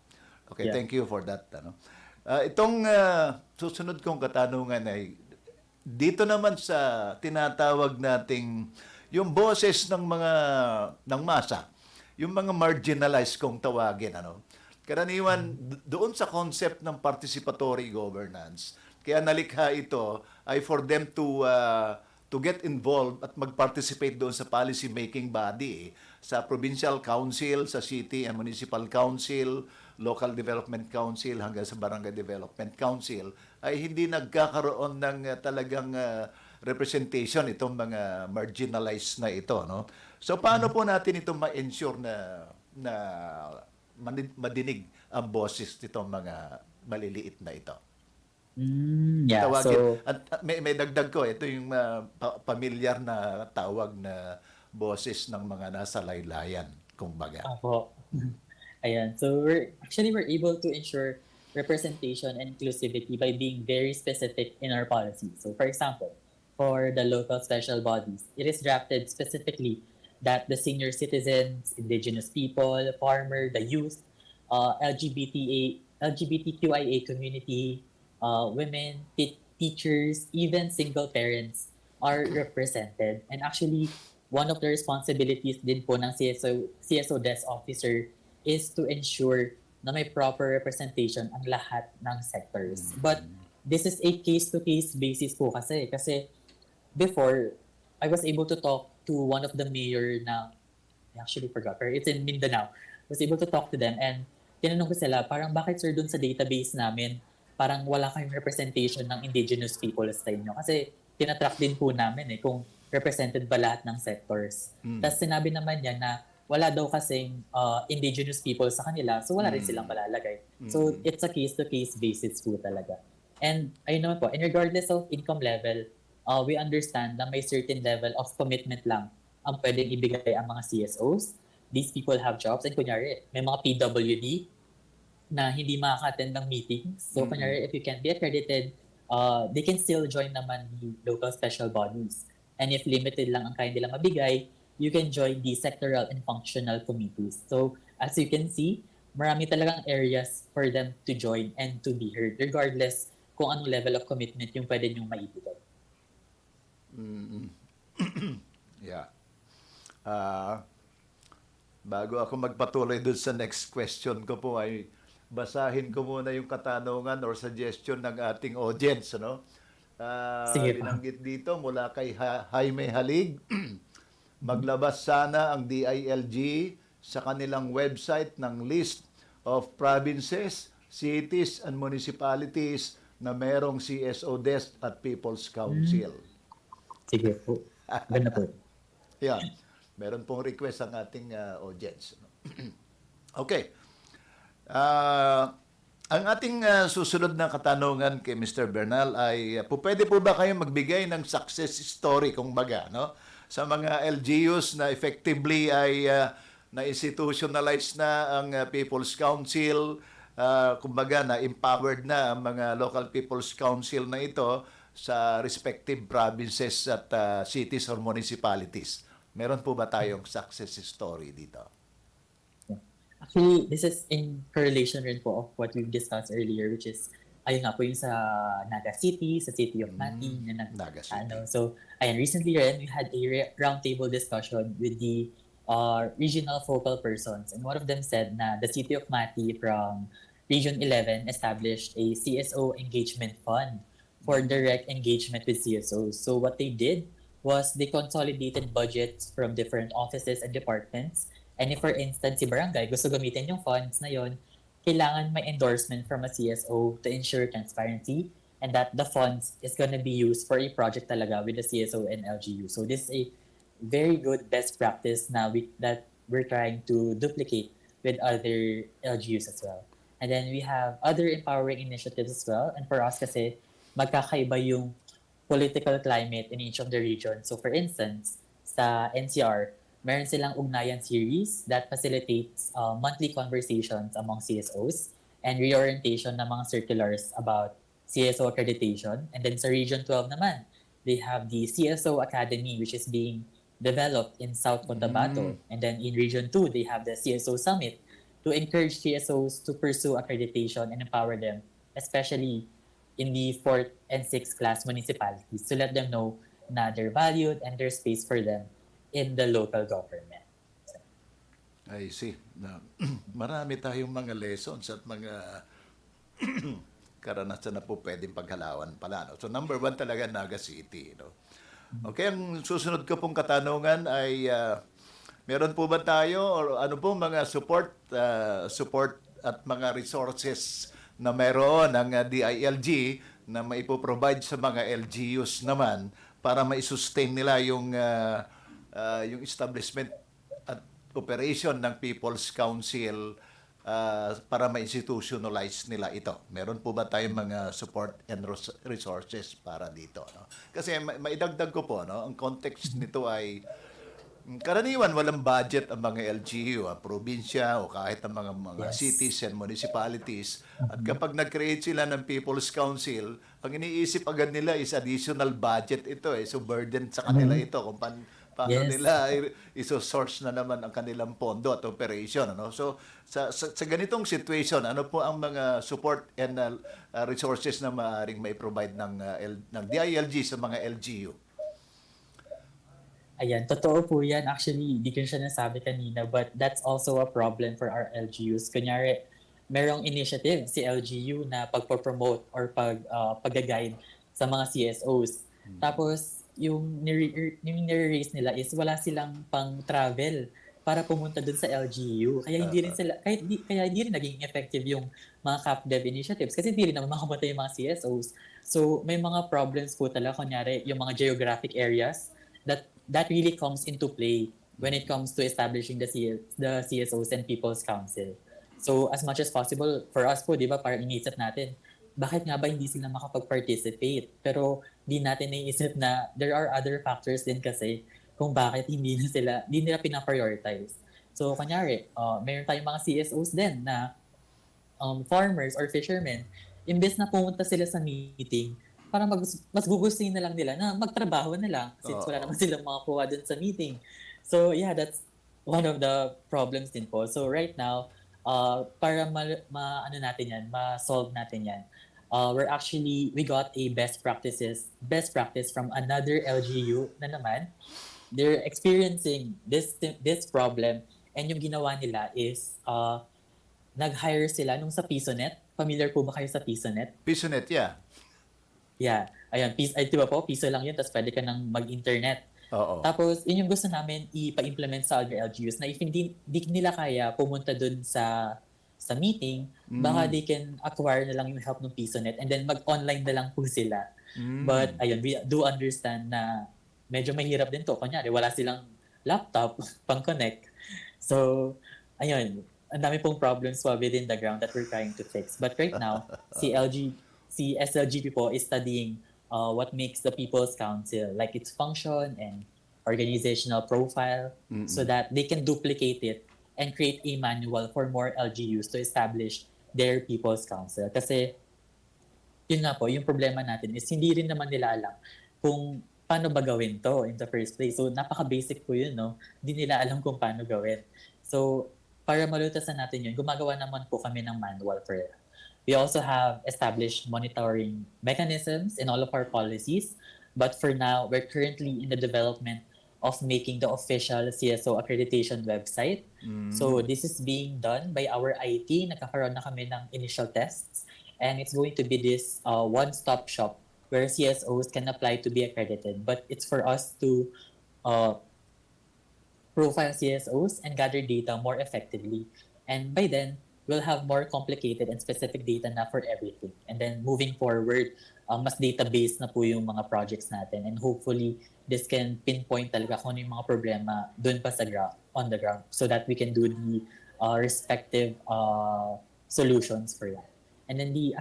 Okay, thank you for that. Itong susunod kong katanungan ay dito naman sa tinatawag nating yung boses ng masa, yung mga marginalized kung tawagin, karaniwan doon sa concept ng participatory governance. Kaya nalikha ito ay for them to get involved at mag-participate doon sa policy making body, sa provincial council, sa city and municipal council, local development council hanggang sa barangay development council ay hindi nagkakaroon ng talagang representation itong mga marginalized na ito, no? So paano po natin ito ma-ensure na madinig ang boses nitong mga maliliit na ito? So At may dagdag ko, ito yung pamilyar na tawag na boses ng mga nasa laylayan, kumbaga. Opo. Ayan. So we're able to ensure representation and inclusivity by being very specific in our policy. So for example, for the local special bodies, it is drafted specifically that the senior citizens, indigenous people, farmer, the youth, LGBTQIA community, women, teachers, even single parents are represented. And actually, one of the responsibilities din po ng CSO desk officer is to ensure na may proper representation ang lahat ng sectors. But this is a case-to-case basis po kasi before, I was able to talk to one of the mayor na, I actually forgot, pero it's in Mindanao. I was able to talk to them and tinanong ko sila, parang bakit sir dun sa database namin, parang wala kayong representation ng indigenous people sa inyo. Kasi tinatrack din po namin kung represented ba lahat ng sectors. Tapos sinabi naman niya na wala daw kasing indigenous people sa kanila, so wala rin silang malalagay. So it's a case-to-case basis po talaga. And ayun naman po, and regardless of income level, we understand na may certain level of commitment lang ang pwedeng ibigay ang mga CSOs. These people have jobs. And kunyari, may mga PWD na hindi makaka-attend ng meetings. So kunyari, if you can't be accredited, they can still join naman the local special bodies. And if limited lang ang kaya nila mabigay, you can join the sectoral and functional committees. So as you can see, marami talagang areas for them to join and to be heard, regardless kung anong level of commitment yung pwede nyong maibigay. Yeah. Bago ako magpatuloy dun sa next question ko po ay basahin ko muna yung katanungan or suggestion ng ating audience, ano? Sige po. Binanggit dito mula kay Jaime Halig, maglabas sana ang DILG sa kanilang website ng list of provinces, cities, and municipalities na merong CSO desk at People's Council. Sige po. Ganda po. Yan. Meron pong request ang ating audience. Okay. Ang ating susunod na katanungan kay Mr. Bernal ay pwede po ba kayo magbigay ng success story kung baga, no? Sa mga LGUs na effectively ay na-institutionalize na ang People's Council, kumbaga na empowered na ang mga local People's Council na ito sa respective provinces at cities or municipalities. Meron po ba tayong success story dito? Actually, this is in correlation rin po of what we've discussed earlier, which is, ayun nga po yung sa Naga City, sa City of Mati, na Naga City. So, ayun, recently rin, we had a roundtable discussion with the regional focal persons. And one of them said na the City of Mati from Region 11 established a CSO engagement fund for direct engagement with CSOs. So what they did was they consolidated budgets from different offices and departments. And if, for instance, si barangay gusto gamitin yung funds na yon, kailangan may endorsement from a CSO to ensure transparency and that the funds is going to be used for a project talaga with the CSO and LGU. So this is a very good best practice na that we're trying to duplicate with other LGUs as well. And then we have other empowering initiatives as well. And for us kasi, magkakaiba yung political climate in each of the regions. So for instance, sa NCR, meron silang ugnayan series that facilitates monthly conversations among CSOs and reorientation ng mga circulars about CSO accreditation. And then sa Region 12 naman, they have the CSO Academy, which is being developed in South Cotabato. And then in Region 2, they have the CSO Summit to encourage CSOs to pursue accreditation and empower them, especially in the 4th and 6th class municipalities, to let them know na they're valued and there's space for them in the local government. I see. Na, marami tayong mga lessons at mga karanasan na po pwedeng paghalawan pala. No? So number 1 talaga Naga City. No? Okay, ang susunod ko pong katanungan ay meron po ba tayo or ano po mga support at mga resources na meron ng DILG na maipoprovide sa mga LGUs naman para ma-sustain nila yung establishment at operation ng People's Council para ma-institutionalize nila ito. Meron po ba tayong mga support and resources para dito? No? Kasi maidagdag ko po, no? Ang context nito ay karaniwan walang budget ang mga LGU, probinsya o kahit ang mga cities and municipalities. At kapag nag-create sila ng People's Council, ang iniisip agad nila is additional budget ito eh. So burden sa kanila ito kung paano nila iso-source na naman ang kanilang pondo at operation. Ano? So sa ganitong situation, ano po ang mga support and resources na maaaring mai-provide ng DILG sa mga LGU? Ayan, totoo po yan. Actually, di ko siya nasabi kanina, but that's also a problem for our LGUs. Kunyari, merong initiative si LGU na pagpo-promote or pag-guide sa mga CSOs. Tapos, yung nire-raise nila is wala silang pang-travel para pumunta dun sa LGU. Kaya hindi rin naging effective yung mga CapDev initiatives kasi hindi rin naman makapunta yung mga CSOs. So, may mga problems po talaga. Kunyari, yung mga geographic areas that really comes into play when it comes to establishing the CSOs and People's Council. So as much as possible for us po, di ba, parang iniisip natin, bakit nga ba hindi sila makapag-participate? Pero di natin naiisip na there are other factors din kasi kung bakit hindi nila pina-prioritize. So kanyari, mayroon tayong mga CSOs din na farmers or fishermen, imbes na pumunta sila sa meeting, parang mas gugustuhin na lang nila na magtrabaho na lang since wala naman silang makakuha dun sa meeting. So yeah, that's one of the problems din po. So right now, para ma-solve natin yan, we got a best practice from another LGU na naman. They're experiencing this problem and yung ginawa nila is nag-hire sila nung sa PisoNet. Familiar po ba kayo sa PisoNet? PisoNet, yeah. Yeah. Ayan, di ba po? Piso lang yun, tapos pwede ka nang mag-internet. Oo. Tapos, yun yung gusto namin ipa-implement sa other LGUs na if hindi nila kaya pumunta dun sa meeting, baka they can acquire na lang yung help ng PisoNet and then mag-online na lang po sila. But, ayun, we do understand na medyo mahirap din to. Kunyari, wala silang laptop pang-connect. So, ayun, ang dami pong problems pa within the ground that we're trying to fix. But right now, si SLGP po is studying what makes the People's Council, like its function and organizational profile, so that they can duplicate it and create a manual for more LGUs to establish their People's Council. Kasi yun nga po, yung problema natin is hindi rin naman nila alam kung paano ba gawin to in the first place. So, napaka-basic po yun, no? Hindi nila alam kung paano gawin. So, para malutasan natin yun, gumagawa naman po kami ng manual for it. We also have established monitoring mechanisms in all of our policies. But for now, we're currently in the development of making the official CSO accreditation website. So, this is being done by our IT. Nagkakaroon na kami ng initial tests. And it's going to be this one-stop shop where CSOs can apply to be accredited. But it's for us to profile CSOs and gather data more effectively. And by then, we'll have more complicated and specific data na for everything. And then moving forward, mas database na po yung mga projects natin. And hopefully, this can pinpoint talaga kung ano yung mga problema dun pa sa on the ground so that we can do the respective solutions for that. And then the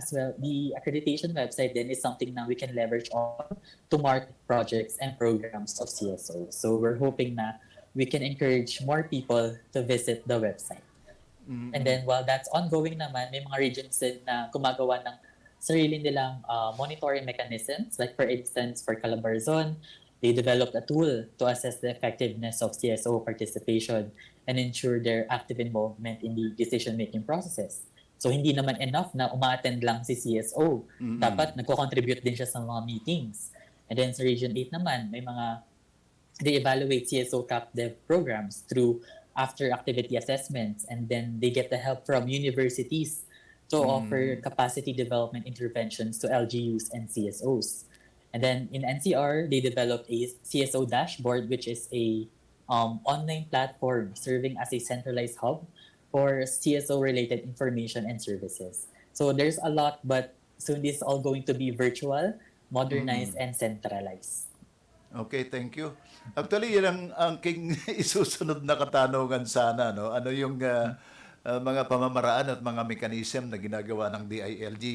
accreditation website then is something that we can leverage on to market projects and programs of CSO. So we're hoping na we can encourage more people to visit the website. And then while that's ongoing naman, may mga regions din na gumagawa ng sarili nilang monitoring mechanisms. Like for instance, for Calabarzon, they developed a tool to assess the effectiveness of CSO participation and ensure their active involvement in the decision-making processes. So, hindi naman enough na uma-attend lang si CSO. Dapat nagko-contribute din siya sa mga meetings. And then sa Region 8 naman, they evaluate CSO cap dev programs through after-activity assessments. And then they get the help from universities to offer capacity development interventions to LGUs and CSOs. And then in NCR, they developed a CSO dashboard, which is a online platform serving as a centralized hub for CSO-related information and services. So there's a lot, but soon this is all going to be virtual, modernized, and centralized. Okay, thank you. Actually, yan ang aking isusunod na katanungan sana. No? Ano yung mga pamamaraan at mga mechanism na ginagawa ng DILG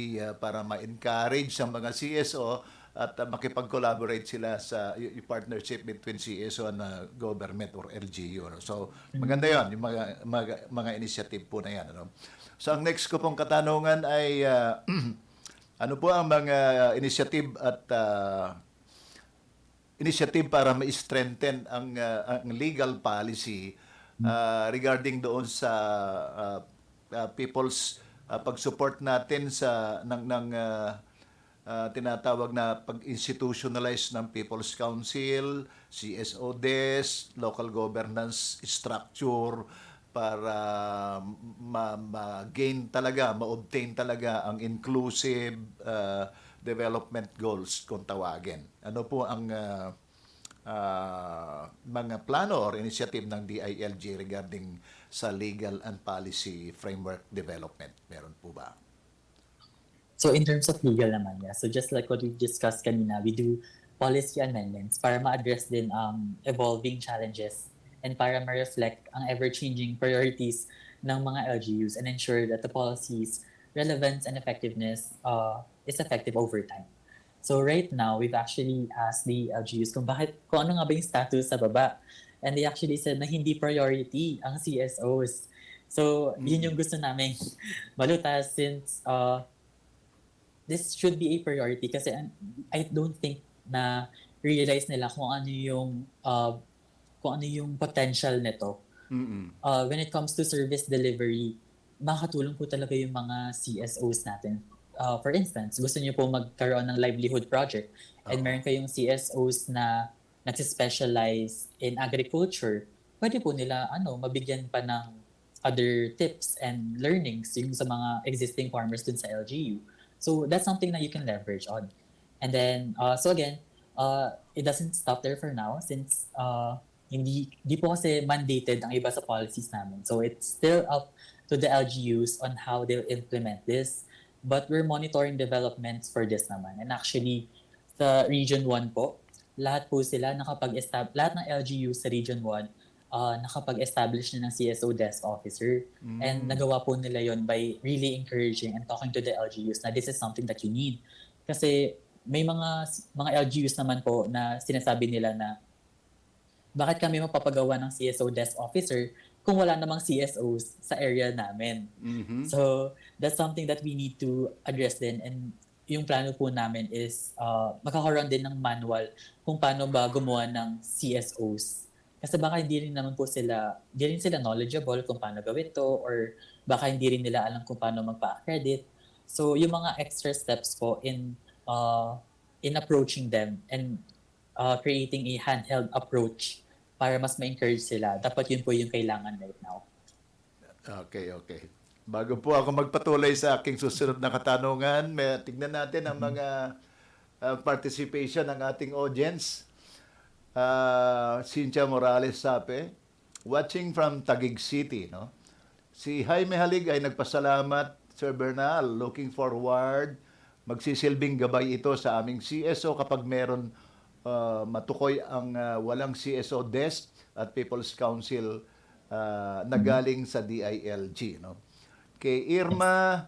para ma-encourage ang mga CSO at makipag-collaborate sila sa yung partnership between CSO and government or LGU. No? So, maganda yon yung mga initiative po na yan. Ano? So, ang next ko pong katanungan ay ano po ang mga initiative at initiative para ma-strengthen ang legal policy regarding doon sa people's pag-support natin sa ng tinatawag na pag-institutionalize ng People's Council, CSO desk, local governance structure para ma-gain talaga, ma-obtain talaga ang inclusive development goals kung tawagin. Ano po ang mga plano or initiative ng DILG regarding sa legal and policy framework development? Meron po ba? So in terms of legal naman, yeah. So just like what we discussed kanina, we do policy amendments para ma-address din ang evolving challenges and para ma-reflect ang ever-changing priorities ng mga LGUs and ensure that the policy's relevance and effectiveness is effective over time. So right now, we've actually asked the LGUs kung ano nga ba yung status sa baba. And they actually said na hindi priority ang CSOs. So yun yung gusto namin malutas since this should be a priority kasi I don't think na realize nila kung ano yung potential nito. When it comes to service delivery, makakatulong po talaga yung mga CSOs natin. For instance, gusto niyo po magkaroon ng livelihood project and meron kayong CSOs na nagsispecialize in agriculture, pwede po nila mabigyan pa ng other tips and learnings yung sa mga existing farmers dun sa LGU. So that's something that you can leverage on. And then, so again, it doesn't stop there for now since hindi po kasi mandated ang iba sa policies namin. So it's still up to the LGUs on how they'll implement this. But we're monitoring developments for this naman. And actually, sa Region 1 po, lahat po sila lahat ng LGUs sa Region 1 nakapag-establish na ng CSO desk officer. And nagawa po nila yon by really encouraging and talking to the LGUs na this is something that you need. Kasi may mga LGUs naman po na sinasabi nila na bakit kami mapapagawa ng CSO desk officer kung wala namang CSOs sa area namin. So that's something that we need to address din, and yung plano po namin is magkakaroon din ng manual kung paano ba gumawa ng CSOs. Kasi baka hindi rin sila knowledgeable kung paano gawin to, or baka hindi rin nila alam kung paano magpa-accredit. So yung mga extra steps po in approaching them and creating a handheld approach para mas ma-encourage sila. Dapat yun po yung kailangan right now. Okay. Bago po ako magpatuloy sa aking susunod na katanungan, tignan natin ang mga participation ng ating audience. Cynthia Morales Sape, watching from Taguig City, no? Si Jaime Halig ay nagpasalamat, Sir Bernal, looking forward, magsisilbing gabay ito sa aming CSO kapag meron matukoy ang walang CSO desk at People's Council na galing sa DILG, no? Kay Irma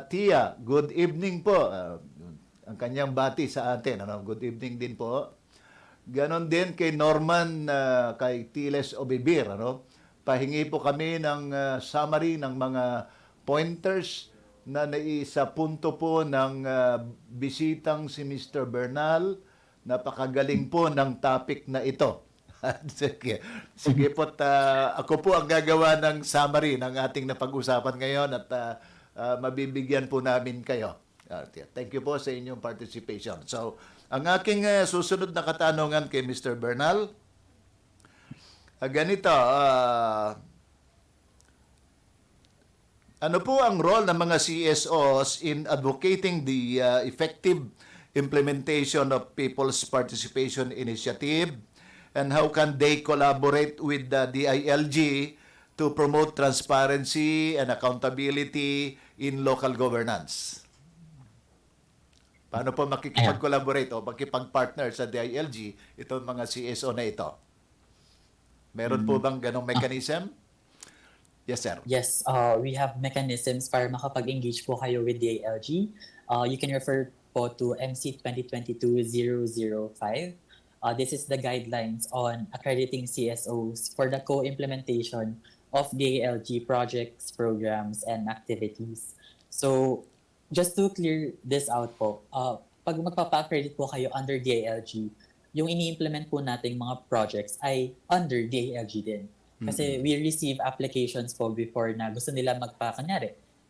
Tia, good evening po. Ang kanyang bati sa atin, ano? Good evening din po. Ganon din kay Norman, kay Tiles Obibir, ano? Pahingi po kami ng summary ng mga pointers na naisa punto po ng bisitang si Mr. Bernal. Napakagaling po ng topic na ito. Sige po, ako po ang gagawa ng summary ng ating napag-usapan ngayon at mabibigyan po namin kayo. Thank you po sa inyong participation. So, ang aking susunod na katanungan kay Mr. Bernal, ganito, ano po ang role ng mga CSOs in advocating the effective implementation of People's Participation Initiative, and how can they collaborate with the DILG to promote transparency and accountability in local governance? Paano po makikipag-collaborate o makipag-partner sa DILG itong mga CSO na ito? Meron po bang ganong mechanism? Yes, sir. Yes, we have mechanisms para makapag-engage po kayo with DILG. You can refer po to MC 2022-005. This is the guidelines on accrediting CSOs for the co-implementation of DILG projects, programs, and activities. So, just to clear this out po, pag magpapa-accredit po kayo under DILG, yung ini-implement po nating mga projects ay under DILG din. Kasi we receive applications po before na gusto nila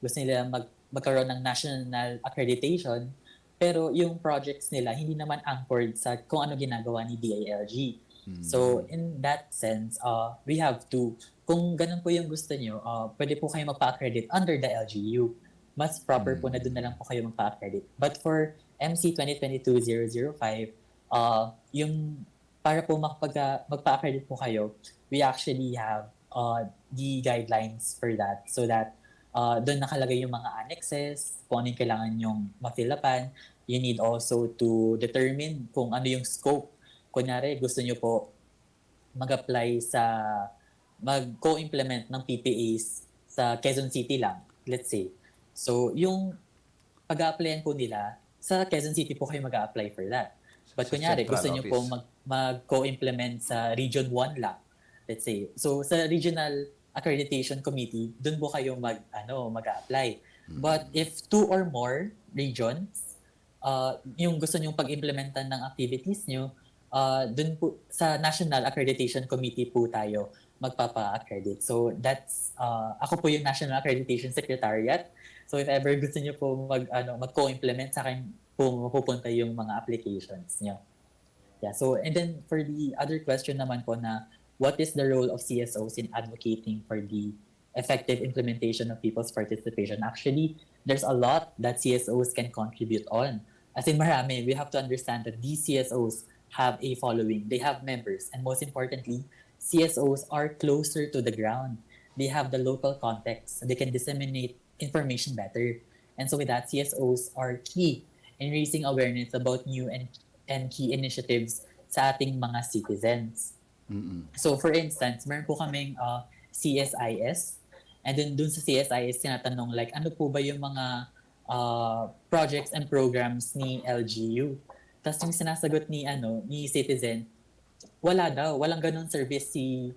gusto nila magkaroon ng national accreditation, pero yung projects nila hindi naman anchored sa kung ano ginagawa ni DILG. So in that sense, we have to, kung ganun po yung gusto nyo, pwede po kayo magpa-accredit under the LGU. Mas proper po na doon na lang po kayo magpa-accredit. But for MC 2022-005, yung para po magpa-accredit po kayo, we actually have the guidelines for that, so that doon nakalagay yung mga annexes, kung ano yung kailangan yung ma-fill-upan. You need also to determine kung ano yung scope. Kunyari, gusto nyo po mag-co-implement ng PPAs sa Quezon City lang, let's say. So, yung pag-a-applyan po nila, sa Quezon City po kayo mag-a-apply for that. But kunyari, gusto nyo po mag-co-implement sa Region 1 lang, let's say. So, sa Regional Accreditation Committee, dun po kayo mag-a-apply. But if 2 or more regions, yung gusto nyong pag-implementan ng activities nyo, dun po sa National Accreditation Committee po tayo magpapa-accredit. So that's, ako po yung National Accreditation Secretariat. So if ever gusto nyo po mag-co-implement, sa akin po mapupunta yung mga applications nyo. Yeah, so and then for the other question naman po na, what is the role of CSOs in advocating for the effective implementation of people's participation? Actually, there's a lot that CSOs can contribute on. As in marami, we have to understand that these CSOs have a following. They have members. And most importantly, CSOs are closer to the ground. They have the local context. They can disseminate information better. And so with that, CSOs are key in raising awareness about new and key initiatives sa ating mga citizens. So for instance, meron po kaming CSIS, and then dun sa CSIS tinatanong like ano po ba yung mga projects and programs ni LGU. Tapos yung sinasagot ni citizen, wala daw, walang service si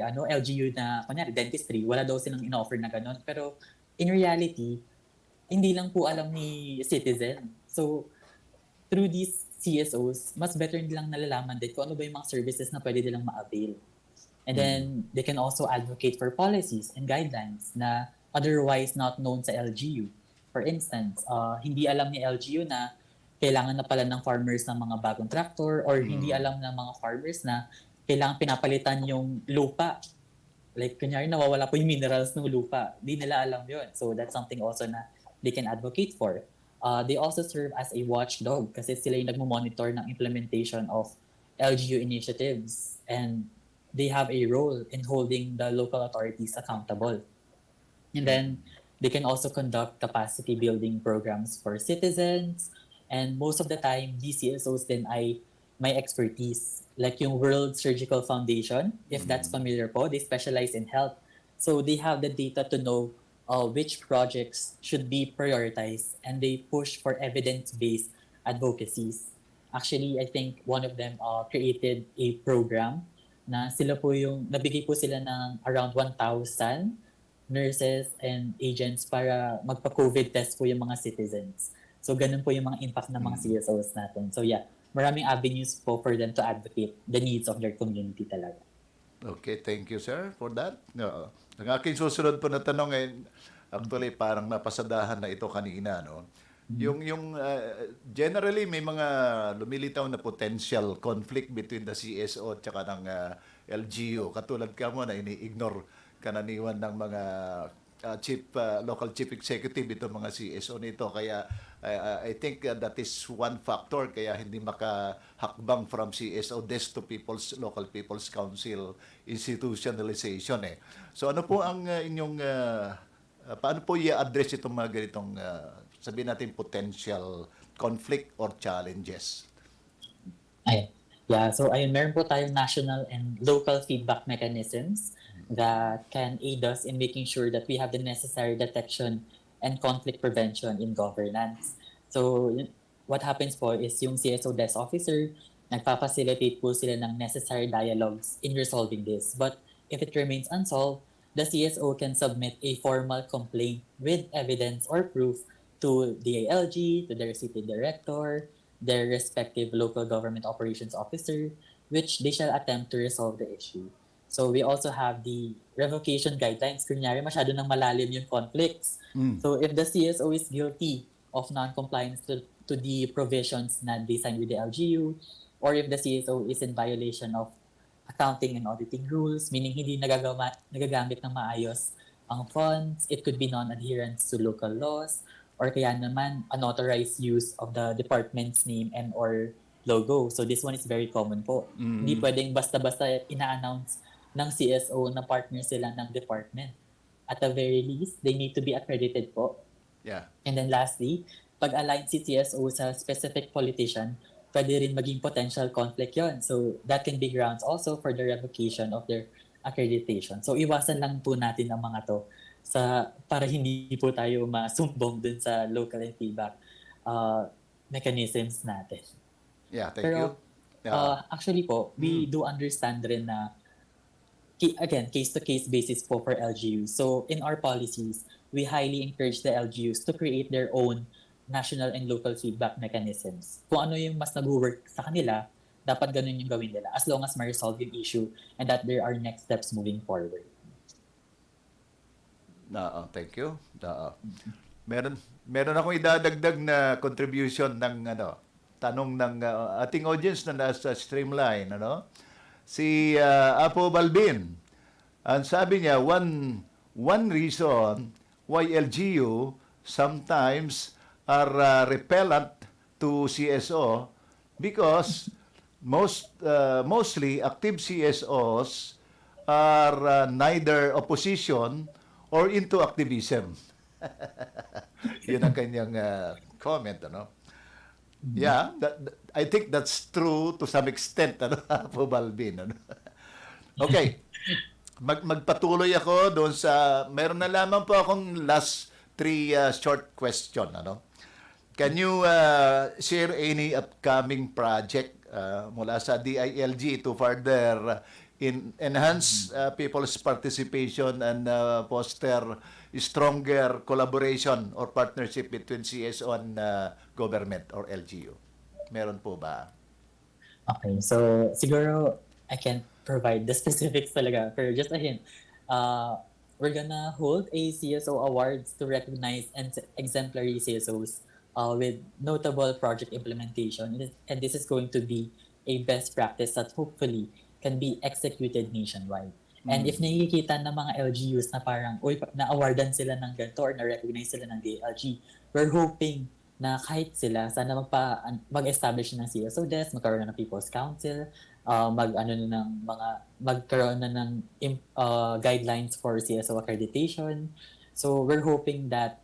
LGU na kunyari dentistry, wala daw silang in-offer na ganun. Pero in reality, hindi lang po alam ni citizen. So through these CSOs, mas better nilang nalalaman din kung ano ba yung mga services na pwede nilang ma-avail. And then, they can also advocate for policies and guidelines na otherwise not known sa LGU. For instance, hindi alam ni LGU na kailangan na pala ng farmers ng mga bagong tractor, or hindi alam ng mga farmers na kailangan pinapalitan yung lupa. Like, kunyari, nawawala po yung minerals ng lupa. Di nila alam yun. So, that's something also na they can advocate for. They also serve as a watchdog kasi sila yung nagmo-monitor ng implementation of LGU initiatives, and they have a role in holding the local authorities accountable. And then they can also conduct capacity building programs for citizens, and most of the time these CSOs din ay may expertise, like yung World Surgical Foundation, if that's familiar po, they specialize in health. So they have the data to know which projects should be prioritized, and they push for evidence-based advocacies. Actually, I think one of them created a program na nabigay po sila ng around 1,000 nurses and agents para magpa-COVID test po yung mga citizens. So ganun po yung mga impact ng mga CSOs natin. So yeah, maraming avenues po for them to advocate the needs of their community talaga. Okay, thank you, sir, for that. Ang aking susunod po na tanong ay, actually, parang napasadahan na ito kanina, no? Yung generally, may mga lumilitaw na potential conflict between the CSO at saka ng LGU. Katulad ka mo na ini-ignore kananiwan ng mga local chief executive itong mga CSO nito. Kaya I think that is one factor kaya hindi makahakbang from CSO desk to local people's council institutionalization eh. So ano po ang inyong paano po i-address itong mga ganitong sabihin natin potential conflict or challenges? So meron po tayong national and local feedback mechanisms that can aid us in making sure that we have the necessary detection and conflict prevention in governance. So, what happens po is yung CSO desk officer, nagpa-facilitate po sila ng necessary dialogues in resolving this. But if it remains unsolved, the CSO can submit a formal complaint with evidence or proof to the ALG, to their city director, their respective local government operations officer, which they shall attempt to resolve the issue. So we also have the revocation guidelines. Kunyari, masyado nang malalim yung conflicts. So if the CSO is guilty of non-compliance to the provisions na they signed with the LGU, or if the CSO is in violation of accounting and auditing rules, meaning hindi nagagamit ng maayos ang funds, it could be non-adherence to local laws, or kaya naman unauthorized use of the department's name and or logo. So this one is very common po. Hindi pwedeng basta-basta ina-announce ng CSO na partner sila ng department. At the very least, they need to be accredited po. Yeah. And then lastly, pag-align si CSO sa specific politician, pwede rin maging potential conflict yon. So that can be grounds also for the revocation of their accreditation. So iwasan lang po natin ang mga to para hindi po tayo masumbong dun sa local and feedback mechanisms natin. Yeah, thank Pero, you. Yeah. actually po, we do understand rin na again, case-to-case basis po for LGUs. So in our policies, we highly encourage the LGUs to create their own national and local feedback mechanisms. Kung ano yung mas nag-work sa kanila, dapat ganun yung gawin nila as long as ma-resolve yung issue and that there are next steps moving forward. Thank you. Meron akong idadagdag na contribution ng tanong ng ating audience na nasa streamline, si Apo Balbin. Ang sabi niya, one reason why LGU sometimes are repellent to CSO because mostly active CSOs are neither opposition or into activism. Yun ang kanyang comment, Yeah, I think that's true to some extent, ano, po Balvin. Ano? Okay, magpatuloy ako doon sa, meron na lamang po akong last three short question. Ano? Can you share any upcoming project mula sa DILG to further enhance people's participation and foster stronger collaboration or partnership between CSO and government or LGU? Meron po ba? Okay, so siguro I can't provide the specifics talaga, pero just a hint. We're gonna hold a CSO awards to recognize exemplary CSOs with notable project implementation, and this is going to be a best practice that hopefully can be executed nationwide. And if nakikita ng mga LGUs na parang, uy, na-awardan sila ng ganito or na-recognize sila ng DLG, we're hoping na kahit sila, sana mag-establish ng CSO desk, magkaroon na ng People's Council, magkaroon na ng guidelines for CSO accreditation. So we're hoping that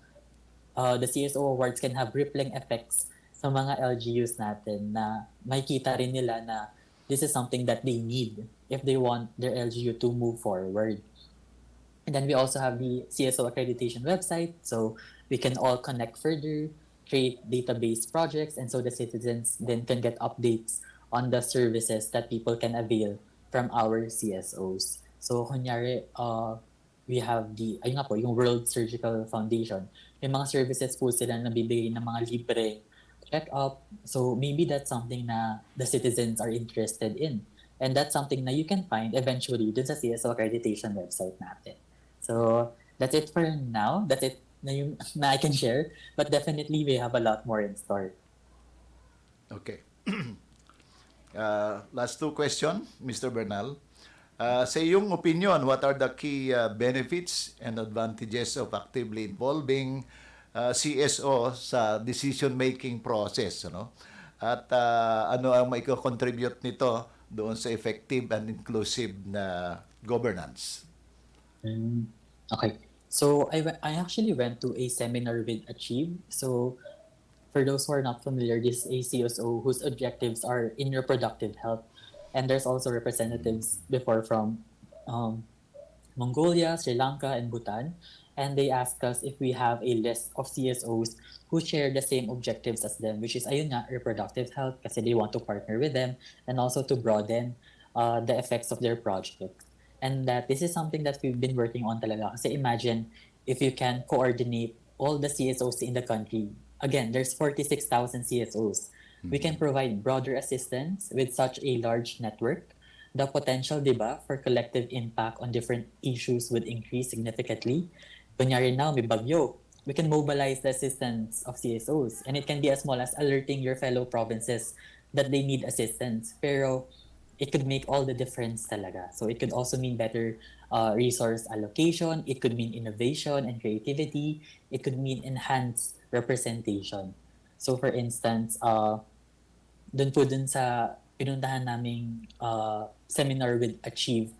the CSO awards can have rippling effects sa mga LGUs natin na makikita rin nila na this is something that they need if they want their LGU to move forward. And then we also have the CSO accreditation website, so we can all connect further, create database projects, and so the citizens then can get updates on the services that people can avail from our CSOs. So, kunyari, we have ayun nga po, yung World Surgical Foundation. May mga services po sila na bibigay ng mga libre check-up. So, maybe that's something na the citizens are interested in. And that's something na you can find eventually dun sa CSO accreditation website natin. So, that's it for now. That's it na I can share. But definitely, we have a lot more in store. Okay. Last two question, Mr. Bernal. Sa iyong opinion, what are the key benefits and advantages of actively involving CSO sa decision-making process? Ano? At ano ang maiko-contribute nito doon sa effective and inclusive na governance? Okay. So, I actually went to a seminar with Achieve. So, for those who are not familiar, this is a CSO whose objectives are in reproductive health. And there's also representatives before from Mongolia, Sri Lanka, and Bhutan. And they asked us if we have a list of CSOs who share the same objectives as them, which is ayun nga, reproductive health, kasi they want to partner with them, and also to broaden the effects of their project. And that this is something that we've been working on talaga. Kasi imagine if you can coordinate all the CSOs in the country. Again, there's 46,000 CSOs. We can provide broader assistance with such a large network. The potential, di ba, for collective impact on different issues would increase significantly. Kunyari now, may bagyo. We can mobilize the assistance of CSOs. And it can be as small as alerting your fellow provinces that they need assistance. Pero it could make all the difference talaga. So it could also mean better resource allocation. It could mean innovation and creativity. It could mean enhanced representation. So for instance, dun sa pinuntahan naming seminar with Achieve,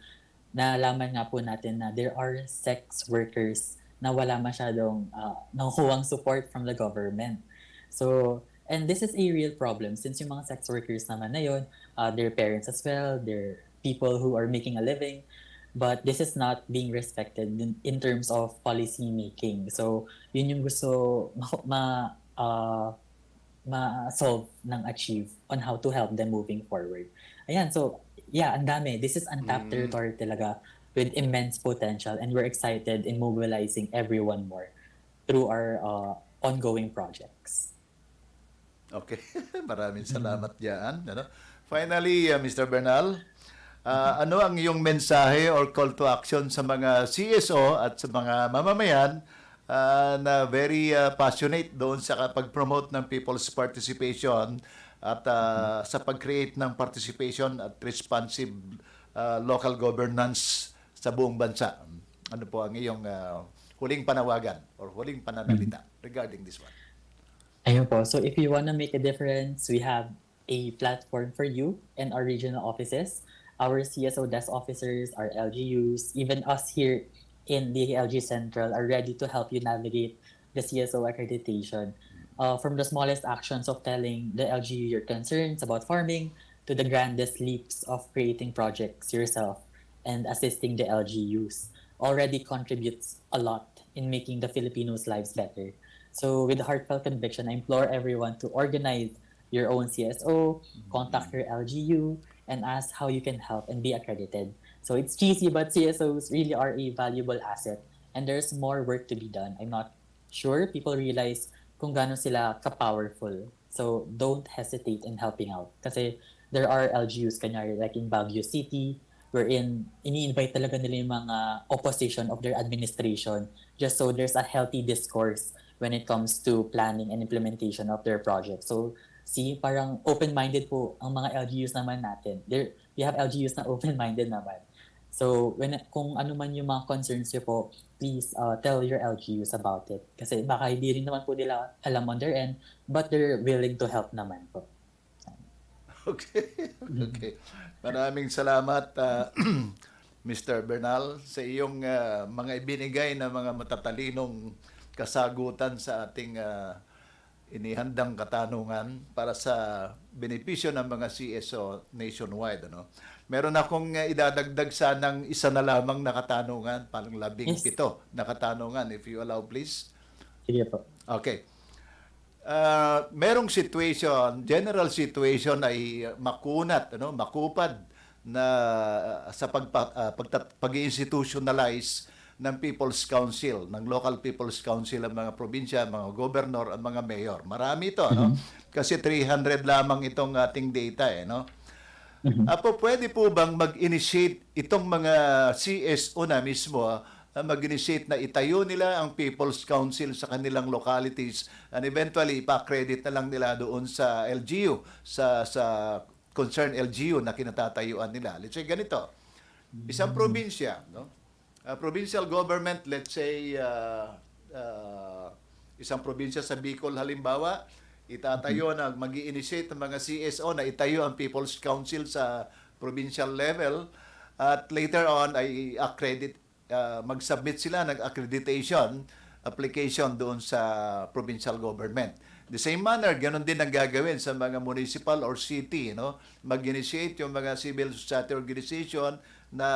nalaman nga po natin na there are sex workers na wala masyadong nakukuhang support from the government. So, and this is a real problem since yung mga sex workers naman na yun, they're parents as well, they're people who are making a living, but this is not being respected in terms of policy making. So, yun yung gusto ma-solve ng Achieve on how to help them moving forward. Ayan, so yeah, ang dami. This is untapped territory talaga with immense potential, and we're excited in mobilizing everyone more through our ongoing projects. Okay, maraming salamat diyan. Ano? Finally, Mr. Bernal, ano ang iyong mensahe or call to action sa mga CSO at sa mga mamamayan na very passionate doon sa pag-promote ng people's participation at sa pag-create ng participation at responsive local governance sa buong bansa? Ano po ang iyong huling panawagan or huling pananalita regarding this one? Ayun po. So if you want to make a difference, we have a platform for you and our regional offices. Our CSO desk officers, our LGUs, even us here in the LG Central are ready to help you navigate the CSO accreditation. from the smallest actions of telling the LGU your concerns about farming to the grandest leaps of creating projects yourself and assisting the LGUs already contributes a lot in making the Filipinos' lives better. So with heartfelt conviction, I implore everyone to organize your own CSO, contact your LGU, and ask how you can help and be accredited. So it's cheesy, but CSOs really are a valuable asset and there's more work to be done. I'm not sure people realize kung gaano sila ka-powerful. So don't hesitate in helping out. Kasi there are LGUs, kanyari, like in Baguio City, wherein ini-invite talaga nila yung mga opposition of their administration just so there's a healthy discourse when it comes to planning and implementation of their project. So, see, parang open-minded po ang mga LGUs naman natin. We have LGUs na open-minded naman. So, kung ano man yung mga concerns nyo po, please tell your LGUs about it. Kasi baka hindi rin naman po nila alam on their end, but they're willing to help naman po. Okay. Okay. Maraming salamat, Mr. Bernal, sa iyong mga ibinigay na mga matatalinong kasagutan sa ating inihandang katanungan para sa benepisyo ng mga CSO nationwide. Ano? Meron akong idadagdag sanang isa na lamang na katanungan, parang 17 na katanungan, if you allow, please. Sige po. Okay. Merong situation, general situation ay makunat, makupad na sa pag-institutionalize ng People's Council, ng local People's Council, ang mga probinsya, mga governor, ang mga mayor. Marami ito, no? Kasi 300 lamang itong ating data, no? Apo, pwede po bang mag-initiate itong mga CSO na mismo, mag-initiate na itayo nila ang People's Council sa kanilang localities and eventually ipa-credit na lang nila doon sa LGU, sa concerned LGU na kinatatayuan nila. Let's say ganito, isang probinsya, no? Provincial government, let's say isang probinsya sa Bicol halimbawa, itatayo na mag-i-initiate ng mga CSO na itayo ang People's Council sa provincial level at later on ay accredit mag-submit sila ng accreditation application doon sa provincial government. The same manner, ganun din ang gagawin sa mga municipal or city, no? Mag-initiate yung mga civil society organization na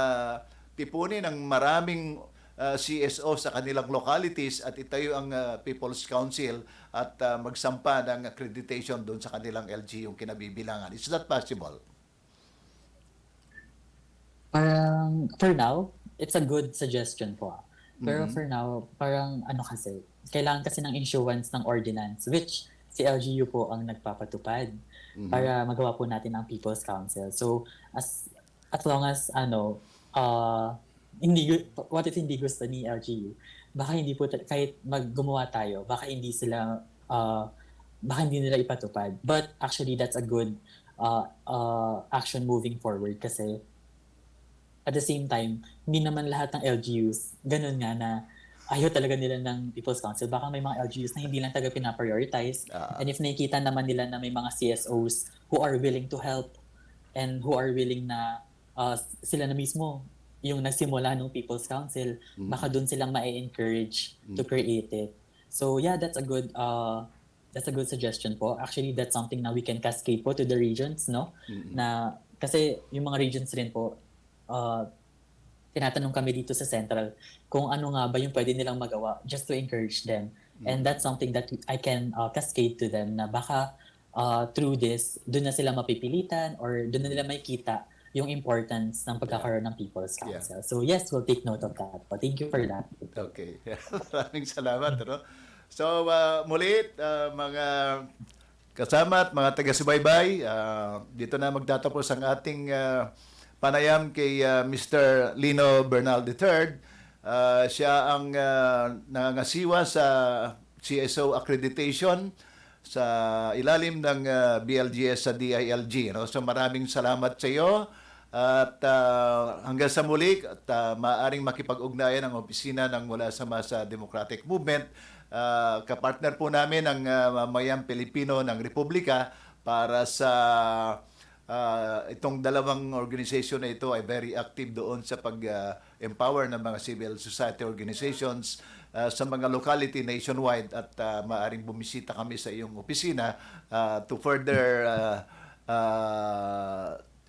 tipunin ng maraming CSO sa kanilang localities at itayo ang People's Council at magsampa ng accreditation doon sa kanilang LG yung kinabibilangan. Is that possible? Parang, for now, it's a good suggestion po. Pero for now, parang ano kasi, kailangan kasi ng issuance ng ordinance, which si LGU po ang nagpapatupad para magawa po natin ang People's Council. So, as long as, what if hindi gusto ni LGU, baka hindi po, kahit gumawa tayo, baka hindi nila ipatupad. But actually, that's a good action moving forward kasi at the same time, hindi naman lahat ng LGUs, ganun nga na ayaw talaga nila ng People's Council. Baka may mga LGUs na hindi lang taga pinaprioritize. And if nakikita naman nila na may mga CSOs who are willing to help and who are willing na sila na mismo yung nagsimula ng People's Council, baka doon silang ma-encourage to create it. So yeah, that's a good suggestion po. Actually, that's something na we can cascade po to the regions, no? Na kasi yung mga regions rin po, tinatanong kami dito sa Central kung ano nga ba yung pwede nilang magawa just to encourage them. And that's something that I can cascade to them na baka through this, doon na sila mapipilitan or doon na nila makikita yung importance ng pagkakaroon ng People's Council. So yes, we'll take note of that. But thank you for that. Okay. Maraming salamat. No? So muli, mga kasama at mga taga-subaybay, dito na magtatapos ang ating panayam kay Mr. Lino Bernal III. Siya ang nangangasiwa sa CSO Accreditation sa ilalim ng BLGS sa DILG. No? So maraming salamat sa iyo at hanggang sa muli at maaaring makipag-ugnayan ang opisina ng Mula sa Masa Democratic Movement. Kapartner po namin ang Mamayang Pilipino ng Republika para sa itong dalawang organization na ito ay very active doon sa pag-empower ng mga civil society organizations sa mga locality nationwide at maaring bumisita kami sa iyong opisina to further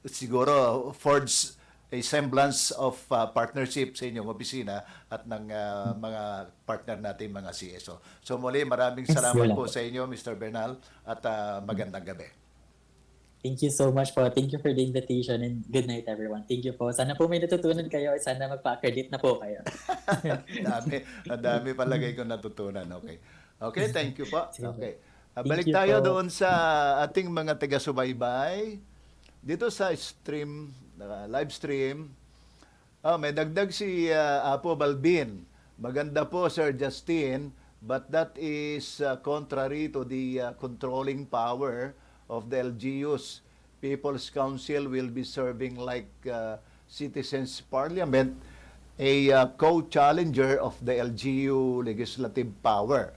siguro forge a semblance of partnership sa inyong opisina at ng mga partner natin mga CSO. So muli, maraming Yes, salamat wala po po. sa inyo, Mr. Bernal, at magandang gabi. Thank you so much po. Thank you for the invitation and good night everyone. Thank you po. Sana po may natutunan kayo at sana magpa-accredit na po kayo. Ang dami palagay ko natutunan. Okay. Okay, thank you po. Sige po. Okay. Thank Balik you tayo po. doon sa ating mga taga-subaybay. Dito sa stream, live stream, may dagdag si Apo Balbin. Maganda po, Sir Justin, but that is contrary to the controlling power of the LGUs. People's Council will be serving like Citizens Parliament, a co-challenger of the LGU legislative power.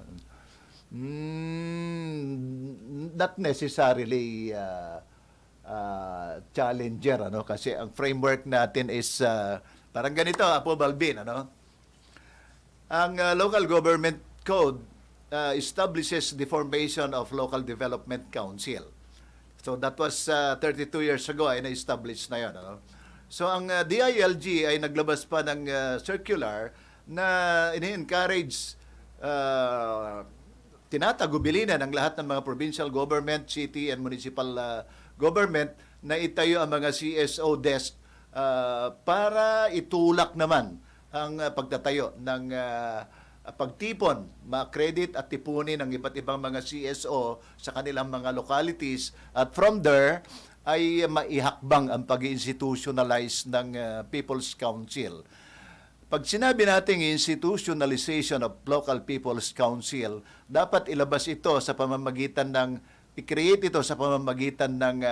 Not necessarily challenger, ano, kasi ang framework natin is parang ganito, Apo Balbin, ano. Ang local government code establishes the formation of local development council. So that was 32 years ago ay na-establish na 'yon, ano. So ang DILG ay naglabas pa ng circular na ini-encourage tinatagubilin ng lahat ng mga provincial government, city and municipal government na itayo ang mga CSO desk para itulak naman ang pagtatayo ng pagtipon, ma-credit at tipunin ng iba't ibang mga CSO sa kanilang mga localities at from there ay maihakbang ang pag-institutionalize ng People's Council. Pag sinabi nating institutionalization of local People's Council, dapat ilabas ito sa pamamagitan ng i-create ito sa pamamagitan ng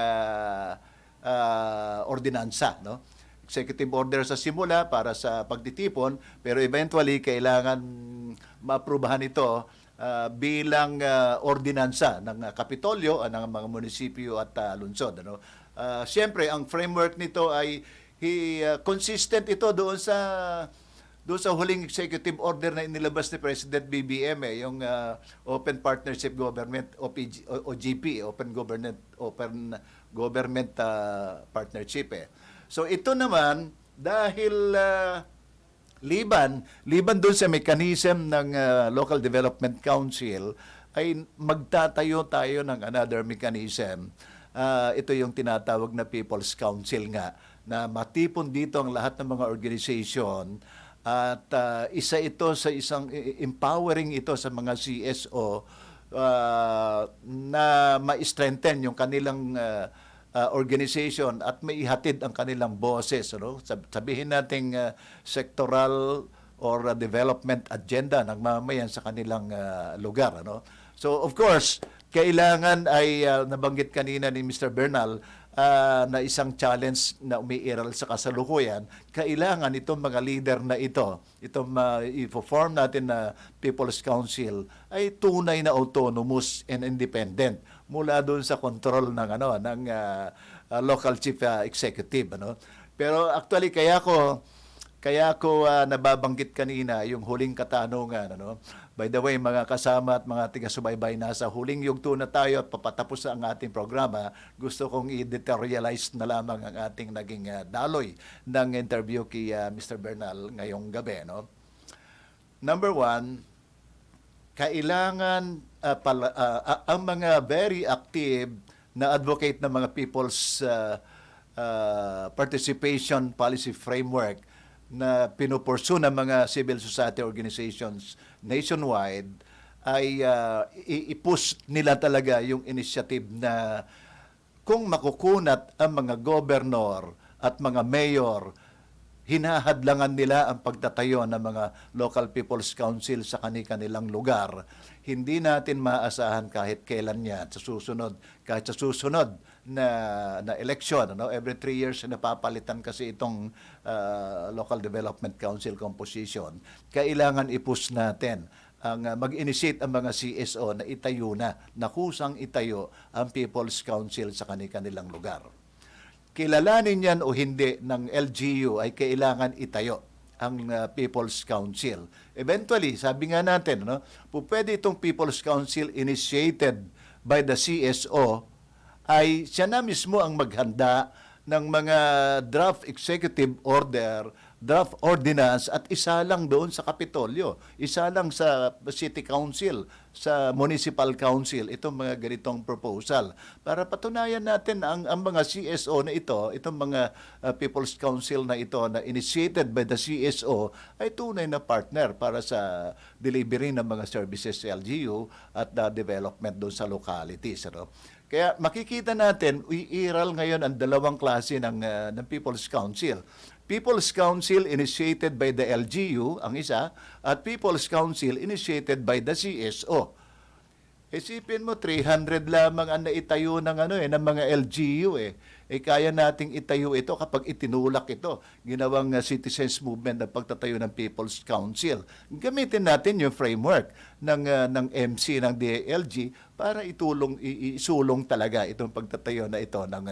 ordinansa, no? Executive order sa simula para sa pagtitipon, pero eventually kailangan maaprubahan ito bilang ordinansa ng Kapitolyo, ng mga munisipyo at lungsod, ano? Siyempre, ang framework nito ay consistent ito doon sa huling executive order na inilabas ni President BBM, yung Open Partnership Government, OGP, Open Government Partnership. So ito naman, dahil liban doon sa mechanism ng Local Development Council, ay magtatayo tayo ng another mechanism. Ito yung tinatawag na People's Council nga, na matipon dito ang lahat ng mga organization at isa ito sa isang empowering ito sa mga CSO na ma-strengthen yung kanilang organization at maihatid ang kanilang boses, ano? Sabihin nating sectoral or development agenda ng mamamayan sa kanilang lugar, ano? So of course, kailangan ay nabanggit kanina ni Mr. Bernal na isang challenge na umiiral sa kasalukuyan, kailangan itong mga leader na itong i-form natin na People's Council ay tunay na autonomous and independent mula doon sa control ng local chief executive, ano. Pero actually kaya ko nababanggit kanina yung huling katanungan, ano. By the way, mga kasama at mga taga-subaybay, nasa huling yugto na tayo at papatapos ang ating programa. Gusto kong i-detailize na lamang ang ating naging daloy ng interview kay Mr. Bernal ngayong gabi, no. Number one, kailangan ang mga very active na advocate ng mga people's participation policy framework na pinupursu ng mga civil society organizations nationwide ay i-push nila talaga yung initiative na kung makukunat ang mga gobernador at mga mayor, hinahadlangan nila ang pagtatayo ng mga local people's council sa kanilang lugar. Hindi natin maasahan kahit kailan yan kahit sa susunod na election, ano? Every 3 years napapalitan kasi itong local development council composition. Kailangan i-push natin ang mag-initiate ang mga CSO na itayo na kusang itayo ang People's Council sa kanilang lugar. Kilalanin yan o hindi ng LGU ay kailangan itayo ang People's Council. Eventually, sabi nga natin, no, pwede itong People's Council initiated by the CSO ay siya na mismo ang maghanda ng mga draft executive order, draft ordinance at isa lang doon sa Kapitolyo, isa lang sa City Council, sa Municipal Council, itong mga ganitong proposal. Para patunayan natin ang mga CSO na ito, itong mga People's Council na ito na initiated by the CSO ay tunay na partner para sa delivery ng mga services sa LGU at development doon sa localities. Ano? Kaya makikita natin, iiral ngayon ang dalawang klase ng People's Council. People's Council initiated by the LGU, ang isa, at People's Council initiated by the CSO. Isipin mo, 300 lamang ang naitayo ng, ng mga LGU. Kaya nating itayo ito kapag itinulak ito. Ginawang citizens movement ng pagtatayo ng People's Council. Gamitin natin yung framework ng MC, ng DILG para isulong talaga itong pagtatayo na ito ng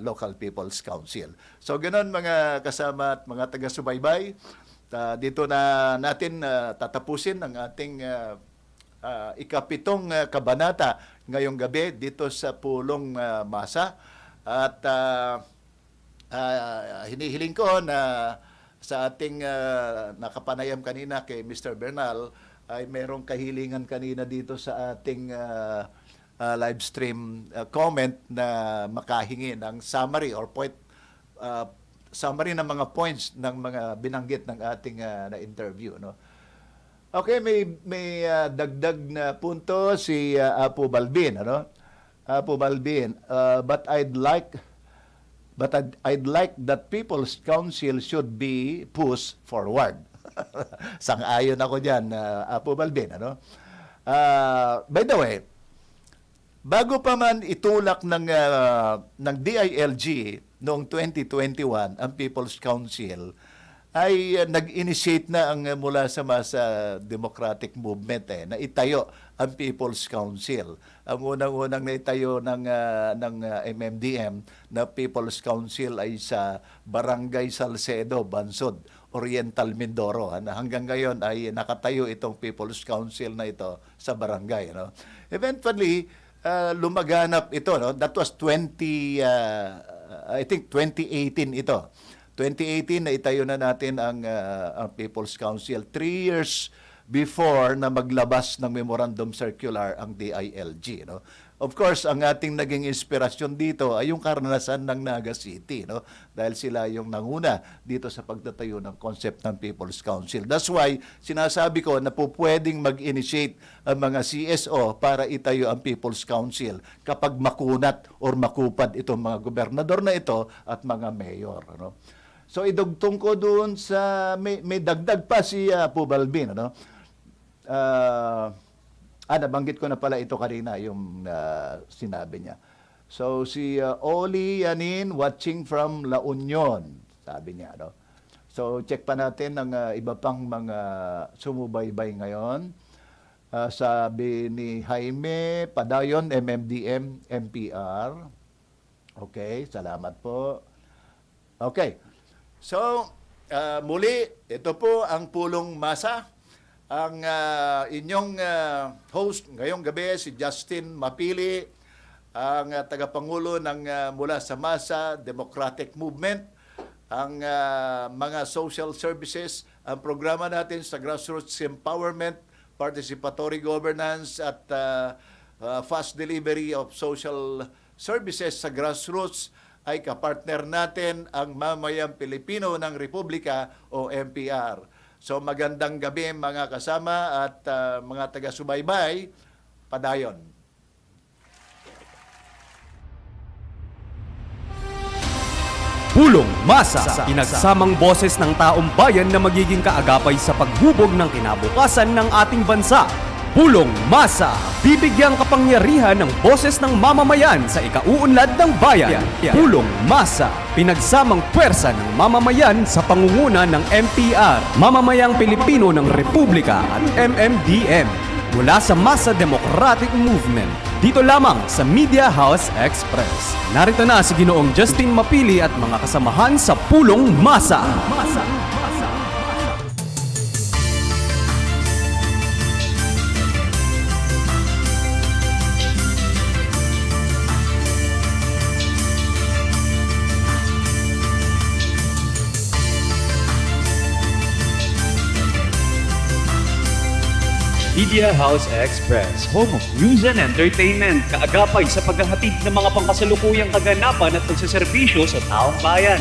Local People's Council. So ganoon mga kasama at mga taga-subaybay, dito na natin tatapusin ang ating ikapitong kabanata ngayong gabi dito sa Pulong-Masa. At hinihiling ko na sa ating nakapanayam kanina kay Mr. Bernal ay merong kahilingan kanina dito sa ating live stream comment na makahingi ng summary or point summary ng mga points ng mga binanggit ng ating na interview, no. Okay, may dagdag na punto si Apo Balbin, ano? Apo Balbin, but I'd like that People's Council should be pushed forward. Sang-ayon ako diyan, Apo Balbin, ano? By the way, bago pa man itulak ng DILG noong 2021 ang People's Council, ay nag-initiate na ang mula sa masa democratic movement na itayo ang People's Council. Ang unang-unang naitayo ng MMDM na People's Council ay sa Barangay Salcedo, Bansod, Oriental Mindoro. Hanggang ngayon ay nakatayo itong People's Council na ito sa barangay. No? Eventually, lumaganap ito. No? That was 2018 ito. 2018 na itayo na natin ang People's Council 3 years before na maglabas ng memorandum circular ang DILG, no. Of course, ang ating naging inspirasyon dito ay yung karanasan ng Naga City, no, dahil sila yung nanguna dito sa pagtatayo ng concept ng People's Council. That's why sinasabi ko na pwedeng mag-initiate ang mga CSO para itayo ang People's Council kapag makunat or makupad itong mga gobernador na ito at mga mayor, no. So idugtong ko doon sa may dagdag pa si Apo Balbin, ano? Nabanggit ko na pala ito kanina yung sinabi niya. So si Oli Yanin watching from La Union, sabi niya, no? So check pa natin ang iba pang mga sumubaybay ngayon. Sabi ni Jaime Padayon, MMDM, MPR. Okay, salamat po. Okay. So, muli, ito po ang Pulong-Masa. Ang inyong host ngayong gabi, si Justin MAPILE, ang tagapangulo ng mula sa Masa Democratic Movement, ang mga social services, ang programa natin sa grassroots empowerment, participatory governance at fast delivery of social services sa grassroots ay kapartner natin ang Mamayang Pilipino ng Republika o MPR. So magandang gabi mga kasama at mga taga-subaybay, padayon. Pulong-Masa, pinagsamang boses ng taong bayan na magiging kaagapay sa paghubog ng kinabukasan ng ating bansa. Pulong-Masa, bibigyang kapangyarihan ng boses ng mamamayan sa ikauunlad ng bayan. Pulong-Masa, pinagsamang puwersa ng mamamayan sa pangunguna ng MPR, Mamamayang Pilipino ng Republika at MMDM. Mula sa Masa Democratic Movement, dito lamang sa Media House Express. Narito na si Ginoong Justin MAPILE at mga kasamahan sa Pulong-Masa. Media House Express, home of news and entertainment, kaagapay sa paghahatid ng mga pangkasalukuyang kaganapan at pagsaserbisyo sa taong bayan.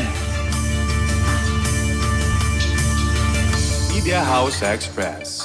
Media House Express.